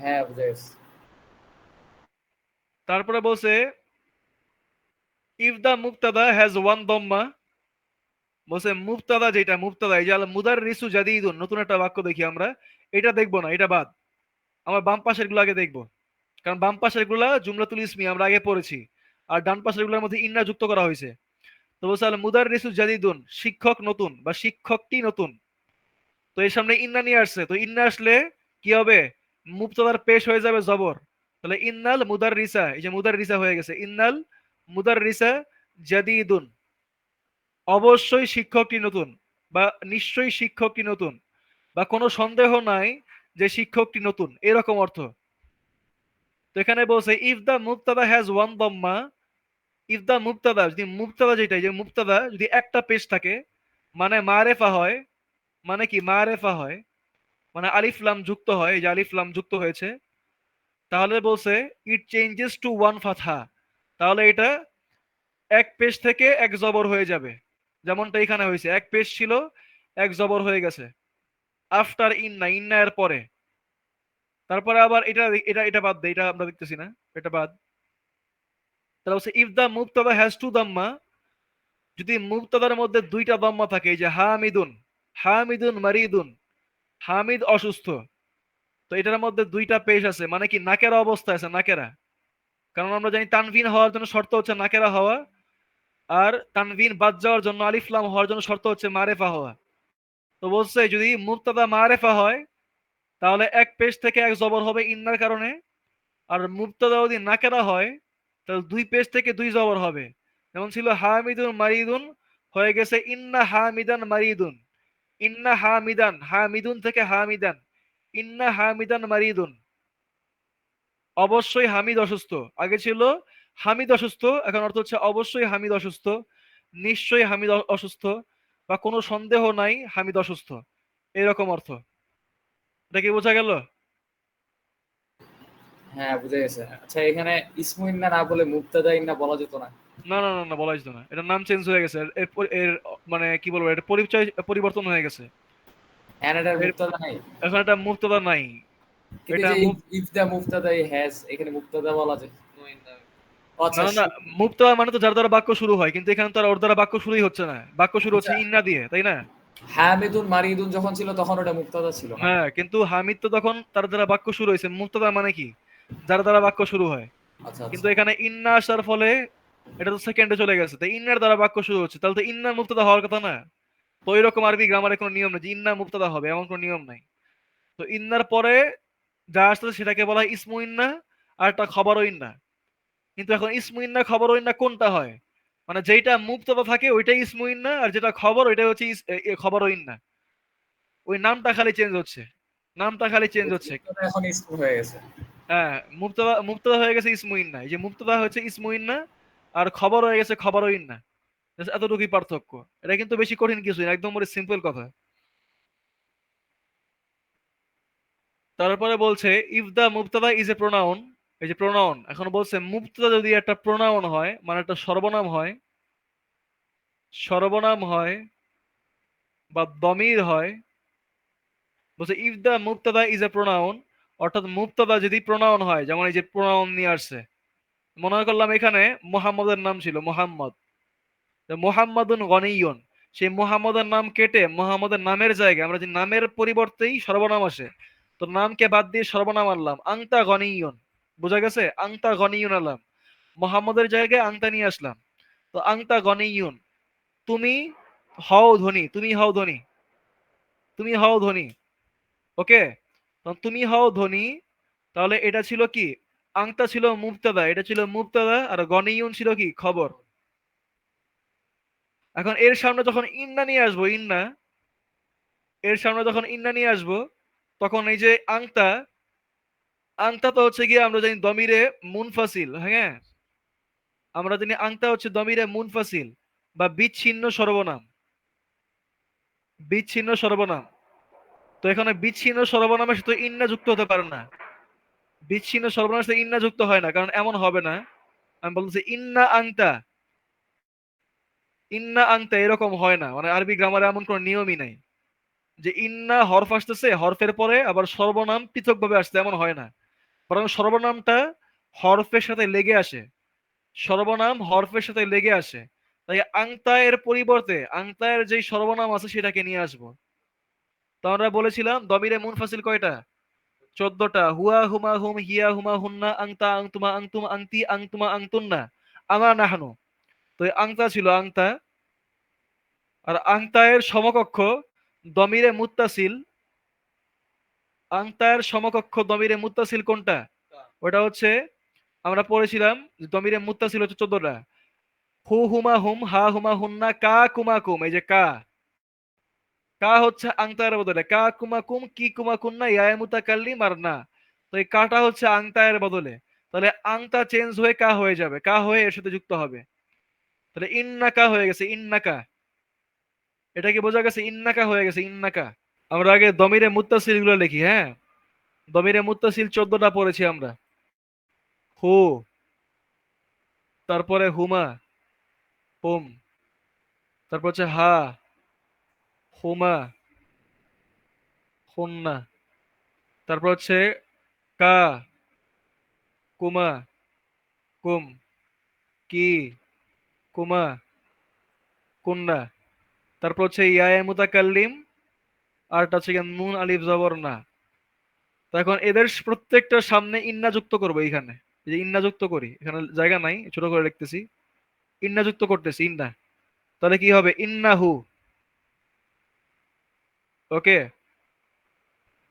হ্যাঁ বুঝে গেছি। তারপরে বলছে ইফ দা মুক্তাদা হ্যাজ ওয়ান দম্মা, বলছে মুবতাদা যেটা মুবতাদা, এই যে আল মুদাররিসু জাদিদুন, নতুন একটা বাক্য দেখি আমরা, এটা দেখবো না, এটা বাদ, আমরা বাম পাশের গুলো আগে দেখবো, কারণ বাম পাশের গুলা জুমলাতুল ইসমি আমরা আগে পড়েছি, আর ডান পাশের গুলোর মধ্যে ইন্না যুক্ত করা হয়েছে। তো বলছে আল মুদাররিসু জাদিদুন, শিক্ষক নতুন বা শিক্ষকটি নতুন, তো এর সামনে ইন্না নিয়ে আসছে, তো ইন্না আসলে কি হবে, মুবতাদার পেশ হয়ে যাবে জবর, তাহলে ইন্নাল মুদাররিসা, এই যে মুদাররিসা হয়ে গেছে, ইন্নাল মুদাররিসা জাদিদুন, অবশ্যই শিক্ষকটি নতুন বা নিশ্চয়ই শিক্ষকটি নতুন বা কোনো সন্দেহ নাই যে শিক্ষকটি নতুন, এরকম অর্থ। তো এখানে বলছে ইফ দা মুবতাদা হ্যাজ ওয়ান দম্মা, ইফ দা মুবতাদা, যদি মুবতাদা যেটা, এই যে মুবতাদা যদি একটা পেশ থাকে, মানে মারেফা হয়, মানে কি মারেফা হয়, মানে আলিফ লাম যুক্ত হয়, এই যে আলিফ লাম যুক্ত হয়েছে, তাহলে বলছে ইট চেঞ্জেস টু ওয়ান ফাতহা, তাহলে এটা এক পেশ থেকে এক জবর হয়ে যাবে, যেমনটা এখানে হয়েছে, এক পেশ ছিল এক জবর হয়ে গেছে আফটার ইন্না, ইন্না এর পরে, তারপরে আবার এটা এটা এটা বাদ দেয়, এটা আমরা দেখতেছি না, এটা বাদ। তাহলে হচ্ছে ইফ দা মুবতাদা হ্যাজ টু দাম্মা, যদি মুবতাদার মধ্যে দুইটা দাম্মা থাকে, এই যে হামিদুন, হামিদুন মারিদুন, হামিদ অসুস্থ, তো এটার মধ্যে দুইটা পেশ আছে, মানে কি নাকেরা অবস্থা আছে, নাকেরা, কারণ আমরা জানি তানভিন হওয়ার জন্য শর্ত হচ্ছে নাকেরা হওয়া, আর তানভিন বাদ যাওয়ার জন্য আলিফ লাম হওয়ার জন্য শর্ত হচ্ছে মারেফা হওয়া। তো বলছে যদি মুবতাদা মারেফা হয়, তাহলে এক পেশ থেকে এক জবর হবে ইন্নার কারণে, আর মুবতাদা যদি নাকেরা হয়, তাহলে দুই পেশ থেকে দুই জবর হবে, যেমন ছিল হামিদুন মারিদুন, হয়ে গেছে ইন্না হামিদান মারিদুন, ইন্না হামিদান, হামিদুন থেকে হামিদান, ইন্না হামিদান মারিদুন, অবশ্যই হামিদ অসুস্থ, আগে ছিল হামিদ অসুস্থ, এখন অর্থ হচ্ছে অবশ্যই হামিদ অসুস্থ, নিশ্চয়ই হামিদ অসুস্থ, বা কোনো সন্দেহ নাই হামিদ অসুস্থ, এরকম অর্থ। এটা কি বোঝা গেল? হ্যাঁ, বুঝে গেছে। আচ্ছা, এখানে ইসমু ইন্না না বলে মুবতাদা ইন্না বলা যেত না? না না না না, বলা যেত না, এটার নাম চেঞ্জ হয়ে গেছে, এর মানে কি বলবো, এটা পরিচয় পরিবর্তন হয়ে গেছে, এনাটার এর মুবতাদা নাই? এখন এটা মুবতাদা নাই, কিন্তু এটা এই যে ইফ দা মুবতাদা হ্যাজ, এখানে মুবতাদা বলা যায়। ও না আচ্ছা, না না, মুবতাদা মানে তো যার দ্বারা বাক্য শুরু হয়, কিন্তু এখানে তো আর ওর দ্বারা বাক্য শুরুই হচ্ছে না, বাক্য শুরু হচ্ছে আচ্ছা, ইন্না দিয়ে, তাই না? হামিদুন মারিদুন যখন ছিল তখন ওটা মুবতাদা ছিল না? হ্যাঁ, কিন্তু হামিদ তো তখন তার দ্বারা বাক্য শুরু হয়েছে, মুবতাদা মানে কি, যার দ্বারা বাক্য শুরু হয়, আচ্ছা কিন্তু আচ্ছা। এখানে ইন্না আসার ফলে এটা তো সেকেন্ডে চলে গেছে, তাই ইন্নার দ্বারা বাক্য শুরু হচ্ছে, তাহলে তো ইন্নার মুবতাদা হওয়ার কথা না। তো ওইরকম আরবি গ্রামারে কোনো নিয়ম নেই যে ইন্না মুবতাদা হবে, এমন কোনো নিয়ম নাই। তো ইন্নার পরে যা আসছে সেটাকে বলা হয় ইসমু ইন্না, আর একটা খবরও ইন্না। কিন্তু এখন ইসমু ইন্না খবরও ইন্না কোনটা হয়, মানে যেটা মুবতাদা থাকে ওইটাই ইসমু ইন্না, আর যেটা খবর ওইটাই হচ্ছে খবরও ইন্না, ওই নামটা খালি চেঞ্জ হচ্ছে, নামটা খালি চেঞ্জ হচ্ছে। মুবতাদা এখন ইসমু হয়ে গেছে। হ্যাঁ, মুবতাদা মুবতাদা হয়ে গেছে ইসমু ইন্না, এই যে মুবতাদা হচ্ছে ইসমু ইন্না, আর খবর হয়ে গেছে খবরও ইন্না, জাস্ট এতটুকুই পার্থক্য। এটা কিন্তু বেশি কঠিন কিছু না, একদম সিম্পল কথা। তারপরে বলছে ইফ দা মুবতাদা ইজ এ প্রোনাউন, এই যে প্রোনাউন, এখন বলছে মুবতাদা যদি একটা প্রোনাউন হয়, মানে একটা সর্বনাম হয়, সর্বনাম হয় বা দমির হয়, বলছে ইফ দা মুবতাদা ইজ এ প্রোনাউন, অর্থাৎ মুবতাদা যদি প্রোনাউন হয়, যেমন এই যে প্রোনাউন নিয়ে আসছে, মনে করলাম এখানে মোহাম্মদের নাম ছিল মোহাম্মদ, মোহাম্মদুন গনিয়ুন, সেই মোহাম্মদের নাম কেটে মোহাম্মদের নামের জায়গায় আমরা যে নামের পরিবর্তেই সর্বনাম আসে, তো নামকে বাদ দিয়ে সর্বনাম আনলাম আংতা গনিয়ুন, বোঝা গেছে, আংতা গনিয়ুন আনলাম, মোহাম্মদের জায়গায় আংতা নিয়ে আসলাম, তো আংতা গনিয়ুন, তুমি হও ধনী, তুমি হও ধনী, তুমি হও ধনী, ওকে, তো তুমি হও ধনী, তাহলে এটা ছিল কি, আংতা ছিল মুবতাদা, এটা ছিল মুবতাদা, আর গনিয়ুন ছিল কি খবর। এখন এর সামনে যখন ইন্না নিয়ে আসবো, ইন্না, এর সামনে যখন ইন্না নিয়ে আসবো, তখন এই যে আংতা, আংতা তো হচ্ছে গিয়ে আমরা জানি দমিরে মুনফাসিল, হ্যাঁ, আমরা জানি আংতা হচ্ছে দমিরে মুনফাসিল বা বিচ্ছিন্ন সর্বনাম, বিচ্ছিন্ন সর্বনাম। তো এখানে বিচ্ছিন্ন সর্বনামের সাথে ইন্না যুক্ত হতে পারে না, বিচ্ছিন্ন সর্বনামের সাথে ইন্না যুক্ত হয় না, কারণ এমন হবে না। আমি বলছি ইন্না আংতা, ইন্না আংতা এরকম হয় না, মানে আরবি গ্রামারে এমন কোনো নিয়মই নাই যে ইন্না হরফ আসতেছে, হরফের পরে আবার সর্বনাম পৃথকভাবে আসছে, এমন হয় না, বরং সর্বনামটা হরফের সাথে লেগে আসে, সর্বনাম হরফের সাথে লেগে আসে, তাই আংতা এর পরিবর্তে আংতা এর যেই সর্বনাম আছে সেটাকে নিয়ে আসবো। তো আমরা বলেছিলাম দমিরে মুনফাসিল কয়টা? 14টা। হুয়া, হুমা, হুম, হিয়া, হুমা, হুন্না, আংতা, আংতুমা, আংতুম, আংতি, আংতুমা, আংতুন্না, আনা, নাহনু। তো এই আংতা ছিল আংতা। আর আংতা এর সমকক্ষ দমিরে মুত্তাসিল। আংতা এর সমকক্ষ দমিরে মুত্তাসিল কোনটা? ওটা হচ্ছে আমরা পড়েছিলাম যে দমিরে মুত্তাসিল হচ্ছে 14টা। হু, হুমা, হুম, হা, হুমা, হুন্না, কা, কুমা, কুম। এই যে কা, কা হচ্ছে আংতায়ের বদলে কা, কুমা, কুম, কি, কুমা, কুন্না, ইয়া মুতাকাল্লিম আর না। তো এই কাটা হচ্ছে আংতায়ের বদলে। তাহলে আংতা চেঞ্জ হয়ে কা হয়ে যাবে, কা হয়ে এর সাথে যুক্ত হবে। তাহলে ইন্নাকা হয়ে গেছে, ইন্নাকা। এটা কি বোঝা গেছে? ইন্নাকা হয়ে গেছে, ইন্নাকা। আমরা আগে দমিরে মুত্তাসিল গুলো লিখি, হ্যাঁ। দমিরে মুত্তাসিল 14টা পড়েছি আমরা। হু, তারপরে হুমা, হুম, তারপর হচ্ছে হা, হুমা, হুন্না, তারপর হচ্ছে কা, কুমা, কুম, কি, কুমা, কুন্না, তারপর হচ্ছে ইয়া মুতাকাল্লিম, আর এটা হচ্ছে গিয়ে নুন আলিফ জবর না। তো এখন এদের প্রত্যেকটার সামনে ইন্না যুক্ত করবো এখানে। এই যে ইন্না যুক্ত করি, এখানে জায়গা নাই, ছোট করে লিখতেছি। ইন্না যুক্ত করতেছি, ইন্না। তাহলে কি হবে? ইন্নাহু। ওকে,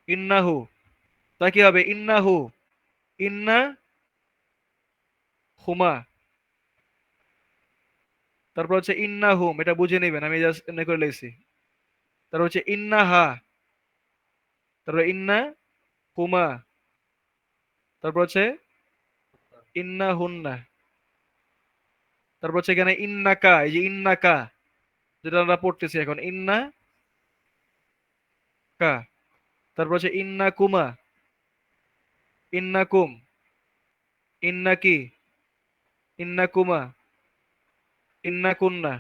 ইন্নাহু। তা কি হবে? ইন্নাহু, ইন্না, হুমা। তারপর হচ্ছে ইন্না হুম, এটা বুঝে নেবেন, আমি জাস্ট এমনি করে লিখছি। তারপর হচ্ছে ইন্না হা, তারপর ইন্না হুমা, তারপর হচ্ছে ইন্না হুন্না, তারপর হচ্ছে এখানে ইন্নাকা। এই যে ইন্নাকা যেটা আমরা পড়তেছি এখন, ইন্না কা। তারপর হচ্ছে ইন্না কুমা, ইন্না কুম, ইন্না কি, ইন্না কুমা, ইন্না কুন্না।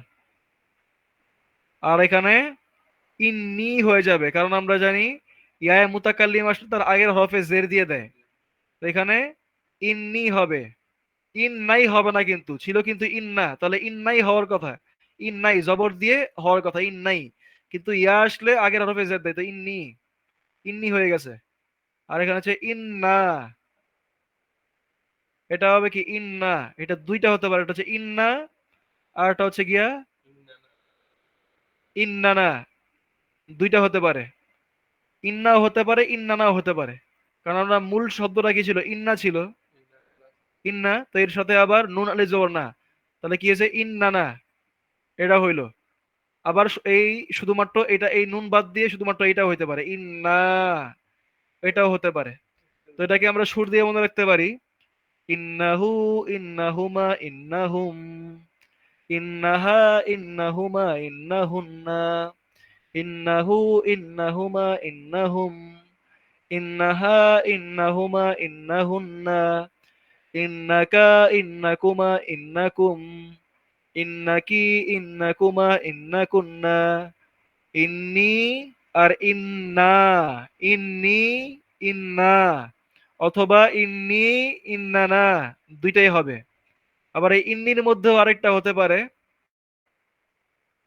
আর এখানে ইন্নি হয়ে যাবে, কারণ আমরা জানি ইয়া মুতাকাল্লিম আসলে তার আগের হরফে জের দিয়ে দেয়। তো এখানে ইন্নি হবে। ইন্নাই হবে না, কিন্তু ছিল কিন্তু ইন্না, তাহলে ইন্নাই হওয়ার কথা। ইন্নাই জবর দিয়ে হওয়ার কথা, ইন্নাই। কিন্তু ইয়া আসলে আগের হরফে জের দেয়, তো ইন্নি, ইন্নি হয়ে গেছে। আর এখানে হচ্ছে ইন্না, এটা হবে কি ইন্না। এটা দুইটা হতে পারে, এটা হচ্ছে ইন্না, আর এটা হচ্ছে গিয়া ইন্নানা। দুইটা হতে পারে, ইন্নাও হতে পারে, ইন্নানাও হতে পারে। কারণ আমরা মূল শব্দটা কি ছিল? ইন্না ছিল। ইন্না, তো এর সাথে আবার নুন আলি জবর না, তাহলে কি হয়েছে? ইন্নানা। এটা হইলো। আবার এই শুধুমাত্র এটা, এই নুন বাদ দিয়ে শুধুমাত্র এটাও হতে পারে, ইন্না, এটাও হতে পারে। তো এটাকে আমরা সুর দিয়ে মনে রাখতে পারি, ইন্নাহু, ইন্নাহুমা, ইন্নাহুম, ইন্নাহা, ইন্নাহুমা, ইন্নাহুন্না, ইন্নাহু, ইন্নাহুমা, ইন্নাহুম, ইন্নাহা, ইন্নাহুমা, ইন্নাহুন্না, ইন্নাকা, ইন্নাকুমা, ইন্নাকুম, ইন্নাকি, ইন্নাকুমা, ইন্নাকুন্না, ইন্নি আর ইন্না, ইন্নি, ইন্না, অথবা ইন্নি, ইন্নানা, দুইটাই হবে। আবার এই ইন্নির মধ্যেও আরেকটা হতে পারে,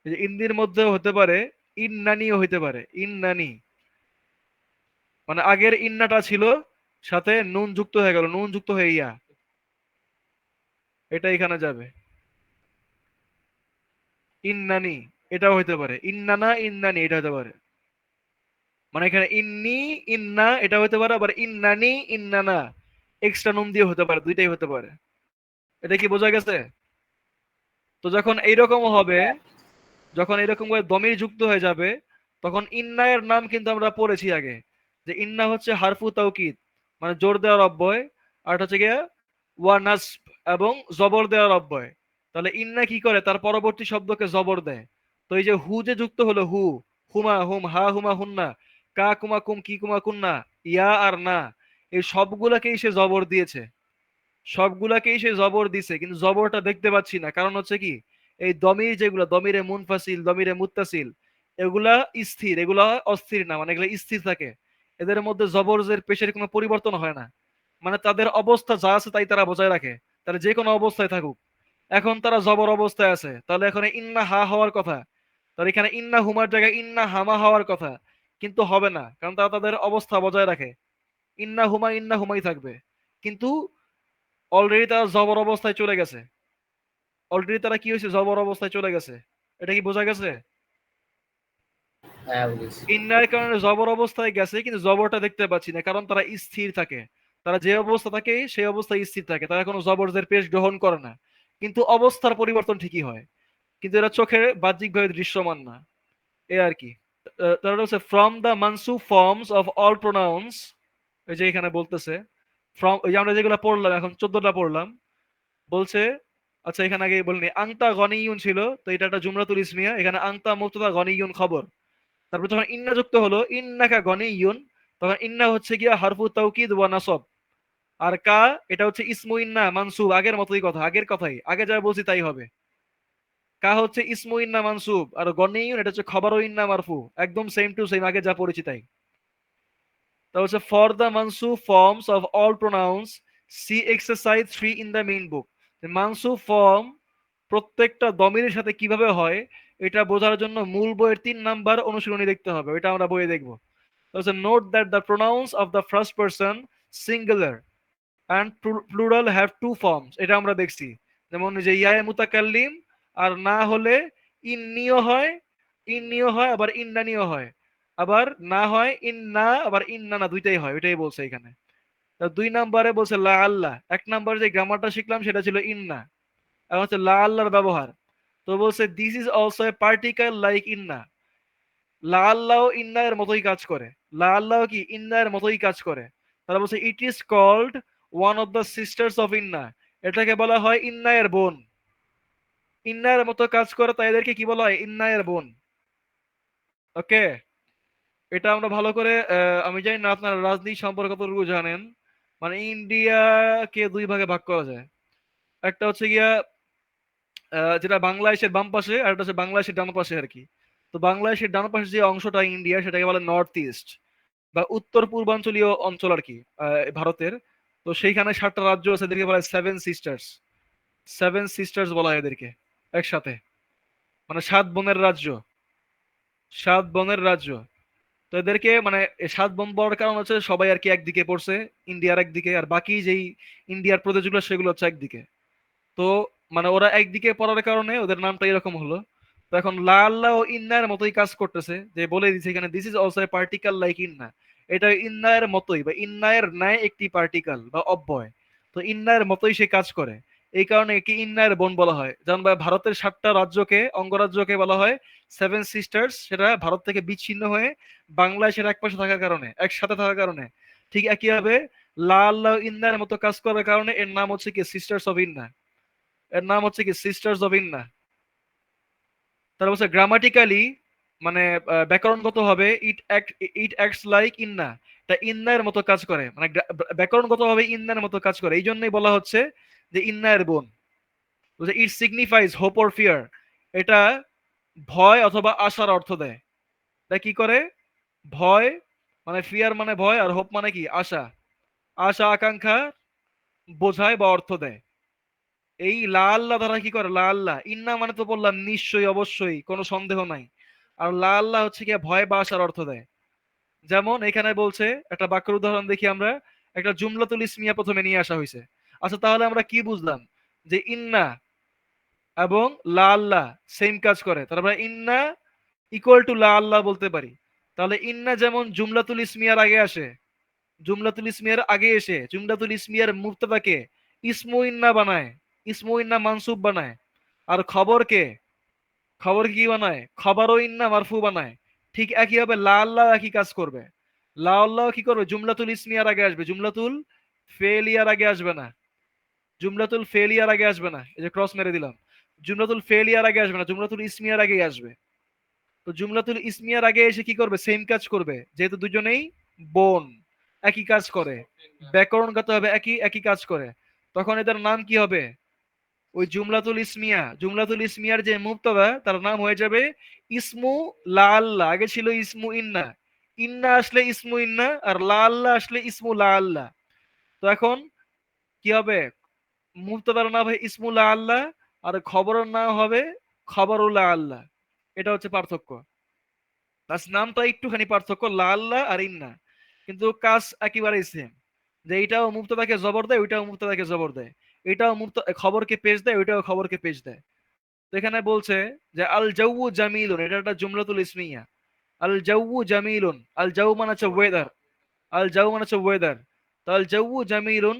এই যে ইন্নির মধ্যেও হতে পারে ইন্নানিও হইতে পারে, ইন্নানি। মানে আগের ইন্নাটা ছিল, সাথে নুন যুক্ত হয়ে গেল, নুন যুক্ত হয়ে ইয়া, এটা এখানে যাবে, ইন্নানি। এটাও হইতে পারে ইন্নানা, ইন্নানি, এটা হতে পারে। মানে এখানে ইন্নি, ইন্না, এটা হতে পারে, আবার ইন্নানি, ইন্নানা এক্সট্রা নুন দিয়ে হতে পারে, দুইটাই হতে পারে। এটা কি বোঝা গেছে? তো যখন এইরকম হবে, যখন এরকম করে দমির যুক্ত হয়ে যাবে, তখন ইন্না এর নাম কিন্তু আমরা পড়েছি আগে, যে ইন্না হচ্ছে হারফু তাওকিদ, মানে জোর দেওয়ার অব্যয়। আর এটা হচ্ছে গিয়ে ওয়া নাসব, এবং জবর দেওয়ার অব্যয়। তাহলে ইন্না কি করে? তার পরবর্তী শব্দকে জবর দেয়। তো এই যে হু যে যুক্ত হলো, হু, হুমা, হুম, হা, হুমা, হুন্না, কা, কুমা, কুম, কি, কুমা, কুন্না, ইয়া আর না, এই সবগুলাকেই সে জবর দিয়েছে। সবগুলাকেই সে জবর দিছে, কিন্তু জবরটা দেখতে পাচ্ছি না। কারণ হচ্ছে কি, এই দমির যেগুলো, দমিরে মুনফাসিল, দমিরে মুত্তাসিল, এগুলা স্থির, এগুলা অস্থির না, মানে এগুলা স্থির থাকে। এদের মধ্যে জবরজের পেশের কোনো পরিবর্তন হয় না। মানে তাদের অবস্থা যা আছে তাই তারা বজায় রাখে, তারা যে কোনো অবস্থায় থাকুক। এখন তারা জবর অবস্থায় আছে, তাহলে এখানে ইন্না হা হওয়ার কথা, তাহলে এখানে ইন্না হুমার জায়গায় ইন্না হামা হওয়ার কথা, কিন্তু হবে না, কারণ তারা তাদের অবস্থা বজায় রাখে, ইন্না হুমাই থাকবে। কিন্তু অলরেডি তারা জবর অবস্থায় চলে গেছে, অলরেডি তারা কি হয়েছে, জবর অবস্থায় চলে গেছে। এটা কি বোঝা গেছে? হ্যাঁ বুঝেছি। ইন্নার কারণে জবর অবস্থায় গেছে, কিন্তু জবরটা দেখতে পাচ্ছি না, কারণ তারা স্থির থাকে, তারা যে অবস্থা থাকে সেই অবস্থায় স্থির থাকে, তারা কোনো জবরদের পেশ গ্রহণ করে না, কিন্তু অবস্থার পরিবর্তন ঠিকই হয়, কিন্তু এরা চোখে বাহ্যিকভাবে দৃশ্যমান না, এ আর কি। তারপরে হচ্ছে ফ্রম দ্য মানসুব ফর্মস অফ অল প্রোনাউন্স, এই যে এখানে বলতেছে ফ্রম, ওই যে আমরা যেগুলো পড়লাম এখন 14টা পড়লাম, বলছে আচ্ছা এখানে আগে বলিনি আংতা গনিয়ুন ছিল, তো এটা একটা জুমলাতুল ইসমিয়া, এখানে আংতা মুবতাদা গনিয়ুন খবর। তারপর যখন ইন্না যুক্ত হলো ইন্নাকা গনিয়ুন, তখন ইন্না হচ্ছে গিয়া হারফু তাওকিদ ওয়া নাসব, আর কা এটা হচ্ছে ইসমু ইন্না মানসুব, আগের মতোই কথা, আগের কথাই, আগে যা বলছি তাই হবে। কা হচ্ছে ইসমু ইন্না মানসুব, আর গনিয়ুন এটা হচ্ছে খবর ও ইন্না মারফু, একদম সেম টু সেম, আগে যা পড়েছি তাই। তা হচ্ছে ফর দ্য মানসুব forms of all pronouns see exercise 3 in the main book. মানসুব ফর্ম প্রত্যেকটা দমিরের সাথে কিভাবে হয় এটা বোঝার জন্য মূল বইয়ের 3 নাম্বার অনুশীলনী দেখতে হবে, ওইটা আমরা বইয়ে দেখবো। তাহলে note that the pronounce of the first person singular and plural have to forms, এটা আমরা দেখছি। যেমন যে ইয়ায়ে মুতাকাল্লিম আর না হলে ইন্নিও হয়, ইন্নিও হয়, আবার ইন্নানিও হয়, আবার না হয় ইন্না, আবার ইন্না না, দুইটাই হয়, ওইটাই বলছে এখানে। তা 2 নাম্বারে বলছে লা আল্লাহ, 1 নাম্বারে যে গ্রামারটা শিখলাম সেটা ছিল ইন্না, এখন হচ্ছে লা আল্লাহর ব্যবহার। তো বলছে this is also a particle like ইন্না, লা আল্লাহ ইন্না এর মতোই কাজ করে, লা আল্লাহ কি ইন্না এর মতোই কাজ করে। তারা বলছে it is called one of the sisters of ইন্না, এটাকে বলা হয় ইন্না এর বোন, ইন্না এর মতো কাজ করে, তাই এদেরকে কি বলা হয়, ইন্না এর বোন। ওকে, এটা আমরা ভালো করে আমি জানি না আপনারা রাজনীতি সম্পর্কে কতটুকু জানেন, মানে ইন্ডিয়াকে 2 ভাগে ভাগ করা যায়, একটা হচ্ছে গিয়া যেটা বাংলাদেশের বাম পাশে, আর একটা হচ্ছে বাংলাদেশের ডান পাশে আর কি। তো বাংলাদেশের ডান পাশে যে অংশটা ইন্ডিয়া, সেটাকে বলে নর্থ ইস্ট বা উত্তর পূর্বাঞ্চলীয় অঞ্চল আর কি, ভারতের। তো সেইখানে 7টা রাজ্য আছে, এদেরকে বলা হয় 7 সিস্টার্স, 7 সিস্টার্স বলা হয় এদেরকে একসাথে, মানে 7 বোনের রাজ্য, 7 বোনের রাজ্য। তো এদেরকে মানে 7 বোন বলার কারণ হচ্ছে সবাই আর কি একদিকে পড়ছে, ইন্ডিয়ার একদিকে, আর বাকি যেই ইন্ডিয়ার প্রদেশগুলো সেগুলো হচ্ছে একদিকে। তো মানে ওরা একদিকে পড়ার কারণে ওদের নামটা এরকম হলো। তো এখন লা আল্লাহ ও ইন্নার মতোই কাজ করতেছে, যে বলে দিচ্ছে এখানে this is also a particle like ইন্না, এটা ইন্নায়ের মতোই বা ইন্নায়ের ন্যায় একটি পার্টিকেল বা অব্যয়। তো ইন্নায়ের মতোই সে কাজ করে, এই কারণে একে ইন্নায়ের বোন বলা হয়। যেমন ভারতের 7টা রাজ্যকে, অঙ্গরাজ্যকে বলা হয় 7 সিস্টার্স, সেটা ভারত থেকে বিচ্ছিন্ন হয়ে বাংলাদেশের একপাশে থাকার কারণে, একসাথে থাকার কারণে। ঠিক একইভাবে লা আল্লাহ ইন্নার মতো কাজ করার কারণে এর নাম হচ্ছে কি সিস্টার্স অফ ইন্না, এর নাম হচ্ছে কি সিস্টার্স অফ ইন্না। তার হচ্ছে গ্রামাটিক্যালি, মানে ব্যাকরণগত হবে ইট অ্যাক্টস লাইক ইন্না, এটা ইন্নার মতো কাজ করে, মানে ব্যাকরণগত ভাবে ইন্নার মতো কাজ করে, এই জন্যই বলা হচ্ছে যে ইন্নার বোন। ইট সিগনিফাইজ হোপ অর ফিয়ার, এটা ভয় অথবা আশার অর্থ দেয়। এটা কি করে, ভয় মানে ফিয়ার মানে ভয়, আর হোপ মানে কি আশা, আশা আকাঙ্ক্ষা বোঝায় বা অর্থ দেয়। এই লা আল্লাহ দ্বারা কি করে, লা আল্লাহ ইন্না মানে তো বললাম নিশ্চয়ই অবশ্যই কোনো সন্দেহ নাই, আর লা আল্লাহ হচ্ছে কি ভয় বা আশার অর্থ দেয়। যেমন এখানে বলছে, একটা বাক্যের উদাহরণ দেখি আমরা, একটা জুমলাতুল ইসমিয়া প্রথমে নিয়ে আসা হয়েছে। আচ্ছা তাহলে আমরা কি বুঝলাম, যে ইন্না এবং লা আল্লাহ সেম কাজ করে, তারপরে ইন্না ইকুয়াল টু লা আল্লাহ বলতে পারি। তাহলে ইন্না যেমন জুমলাতুল ইসমিয়ার আগে আসে, জুমলাতুল ইসমিয়ার আগে এসে জুমলাতুল ইসমিয়ার মুবতাদাকে ইসমু ইন্না বানায়, ইসমু ইন্না মানসুব বানায়, আর খবরকে, খবর কি বানায়, খবরও ইন্না মারফু বানায়। ঠিক একইভাবে লা আল্লাহ একই কাজ করবে, লা আল্লাহ কি করবে, জুমলাতুল ইসমিয়ার আগে আসবে, জুমলাতুল ফেলিয়ার আগে আসবে না, জুমলাতুল ফেলিয়ার আগে আসবে না, এই যে ক্রস মেরে দিলাম, জুমলাতুল ফেলিয়ার আগে আসবে না, জুমলাতুল ইসমিয়ার আগেই আসবে। তো জুমলাতুল ইসমিয়ার আগে এসে কি করবে, সেম কাজ করবে, যেহেতু দুজনেই বোন, একই কাজ করে, ব্যাকরণগত হবে একই একই কাজ করে, তখন এদের নাম কি হবে, ওই জুমলাতুল ইসমিয়া, জুমলাতুল ইসমিয়ার যে মুবতাদা তার নাম হয়ে যাবে ইসমু লা আল্লাহ, আগে ছিল ইসমু ইন্না, ইন্না আসলে ইসমু ইন্না, আর লা আল্লাহ আসলে ইসমু লা আল্লাহ। তো এখন কি হবে, মুবতাদার নাম হয় ইসমু লা আল্লাহ, আর খবরের নাম হবে খবরুল্লাহ আল্লাহ। এটা হচ্ছে পার্থক্য। বাস নামটা একটুখানি পার্থক্য, লা আল্লাহ আর ইন্না, কিন্তু কাজ একেবারেই সেম। যে এটাও মুবতাদাকে জবর দেয়, ওইটাও মুবতাদাকে জবর দেয়, এটাও খবরকে পেশ দেয়, ওইটাও খবরকে পেশ দেয়। তো এখানে বলছে যে আল জাউ জামিলুন, এটা একটা জুমলাতুল ইসমিয়া। আল জাউ জামিলুন, আল জাউ মানে হচ্ছে ওয়েদার, আল জাউ মানে হচ্ছে ওয়েদার। তো আল জাউ জামিলুন,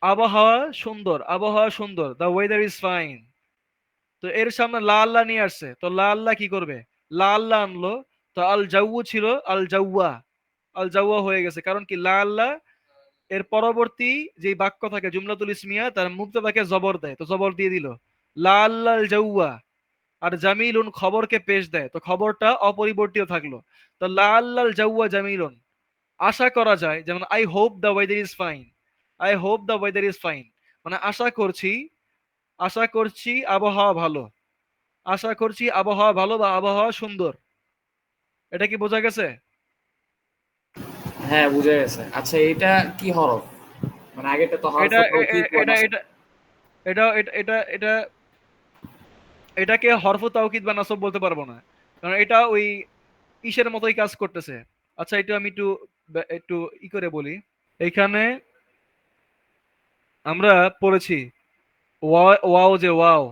আবহাওয়া সুন্দর, আবহাওয়া সুন্দর, দ্য ওয়েদার ইজ ফাইন। তো এর সামনে লা আল্লাহ নিয়ে আসছে, তো লা আল্লাহ কি করবে, লা আল্লাহ আনলো, তো আল জাউ ছিল আল জাউয়া, আল জাউয়া হয়ে গেছে। কারণ কি, লা আল্লাহ এর পরবর্তী যে বাক্য থাকে জুমলাতুল ইসমিয়া, তার মুবতাদাকে জবর দেয়, তো জবর দিয়ে দিল লা আল্লাহ আল জাউয়া। আর জামিলুন খবরকে পেশ দেয়, তো খবরটা অপরিবর্তিত থাকলো। তো লা আল্লাহ আল জাউয়া জামিলুন, আশা করা যায়, যেমন I hope the weather is fine, I hope the weather is fine, মানে আশা করছি, আশা করছি আবহাওয়া ভালো, আশা করছি আবহাওয়া ভালো বা আবহাওয়া সুন্দর। এটা কি বোঝা গেছে? হ্যাঁ, বুঝা গেছে। আচ্ছা, এটা কি হরফ? মানে আগেরটা তো এটা হরফে এ- তৌকিদ এ- ওয়া এটা নাসব। এটা এটা এটা এটা এটা এটাকে হরফ তাওকিদ বা নাসব বলতে পারবো না, কারণ এটা ওই ইসের মতোই কাজ করতেছে। আচ্ছা, এটা আমি একটু একটু করে বলি। এইখানে আমরা পড়েছি ওয়াও, যে ওয়াও,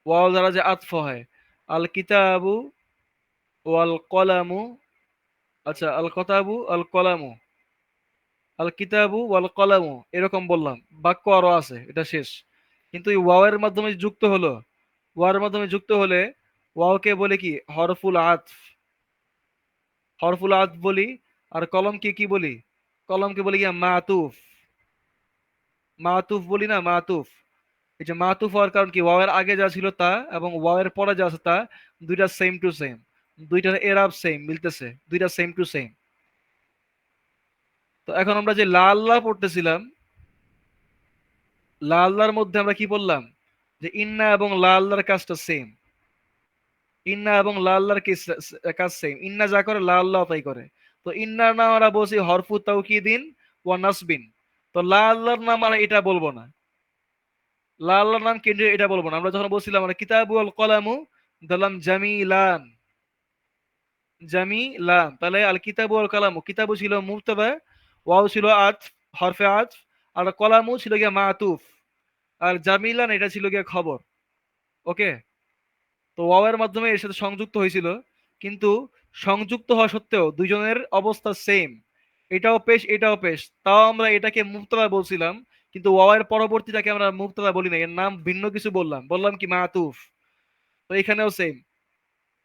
ওয়াও দ্বারা যে আতফ হয়, আল কিতাবু ওয়াল কলামু, আচ্ছা আল কিতাবু আল কলামু, আল কিতাবু ওয়াল কলামু, এরকম বললাম, বাক্য আরো আছে, এটা শেষ। কিন্তু এই ওয়াও এর মাধ্যমে যুক্ত হলো, ওয়ার মাধ্যমে যুক্ত হলে ওয়াওকে বলে কি, হরফুল আতফ, হরফুল আতফ বলি। আর কলমকে কি বলি, কলমকে বলি গিয়া মাতুফ, মাতুফ বলি না, মাতুফ। এই যে মাতুফ হওয়ার কারণ কি, ওয়াও এর আগে যা ছিল তা এবং ওয়াও এর পরে যা আছে তা দুইটা সেম টু সেম, দুইটার এরাব সেম মিলতেছে, দুইটা সেম টু সেম। তো এখন আমরা যে লা আল্লাহ পড়তেছিলাম, লা আল্লাহর মধ্যে আমরা কি বললাম, যে ইন্না এবং লা আল্লাহর কাজটা সেম, ইন্না এবং লা আল্লাহর কাজ সেম, ইন্না যা করে লা আল্লাহ তাই করে। তো ইন্নার নাম আমরা বলছি হরফু তাওকিদিন ওয়া নাসবিন, তো লা আল্লাহর নাম আমরা এটা বলবো না, লা আল্লাহর নাম কেন্দ্রে এটা বলবো না। আমরা যখন বলছিলাম আমরা কিতাবু আল কলামু, দিলাম জামিলান, জামিলান, তাহলে আল কিতাবু আল কালামু, কিতাবু ছিল মুবতাদা, ওয়াও ছিল আতফ, হরফে আতফ, আর কলামু ছিল গিয়া মাতুফ, আর জামিলান এটা ছিল গিয়া খবর। ওকে, তো ওয়াও এর মাধ্যমে এর সাথে সংযুক্ত হয়েছিল, কিন্তু সংযুক্ত হওয়া সত্ত্বেও দুইজনের অবস্থা সেম, এটাও পেশ এটাও পেশ, তাও আমরা এটাকে মুবতাদা বলছিলাম, কিন্তু ওয়াও এর পরবর্তীটাকে আমরা মুবতাদা বলি না, এর নাম ভিন্ন কিছু বললাম, বললাম কি মাতুফ। তো এখানেও সেম,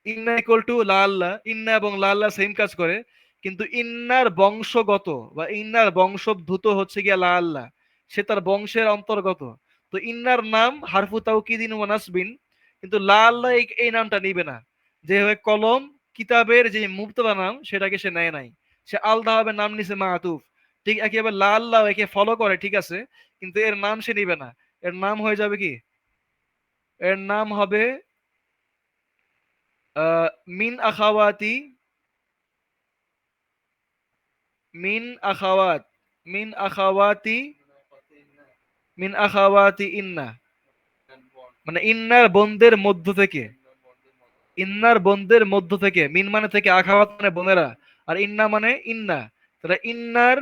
ইন্না ইকুয়াল টু লা আল্লাহ, ইন্না এবং লা আল্লাহ সেম কাজ করে, কিন্তু ইন্নার বংশগত বা ইন্নার বংশোদ্ভূত হচ্ছে গিয়া লা আল্লাহ, সে তার বংশের অন্তর্গত। তো ইন্নার নাম হারফু তাওকিদিন ওয়া নাসবিন, কিন্তু লা আল্লাহ এই নামটা নিবে না, যেভাবে কলম কিতাবের যে মুবতাদা নাম সেটাকে সে নেয় নাই, সে আলাদাভাবে নাম নিছে মাতুফ। ঠিক একেবারে লা আল্লাহ একে ফলো করে, ঠিক আছে, কিন্তু এর নাম সে নিবে না, এর নাম হয়ে যাবে কি, এর নাম হবে মিন আখাওয়াতি, মিন আখাওয়াত, মিন আখাওয়াতি, মিন আখাওয়াতি ইন্না, মানে ইন্নার বোনদের মধ্য থেকে, ইন্নার বোনদের মধ্য থেকে, মিন মানে থেকে, আখাওয়াত মানে বোনেরা, আর ইন্না মানে ইন্না, তাহলে ইন্নার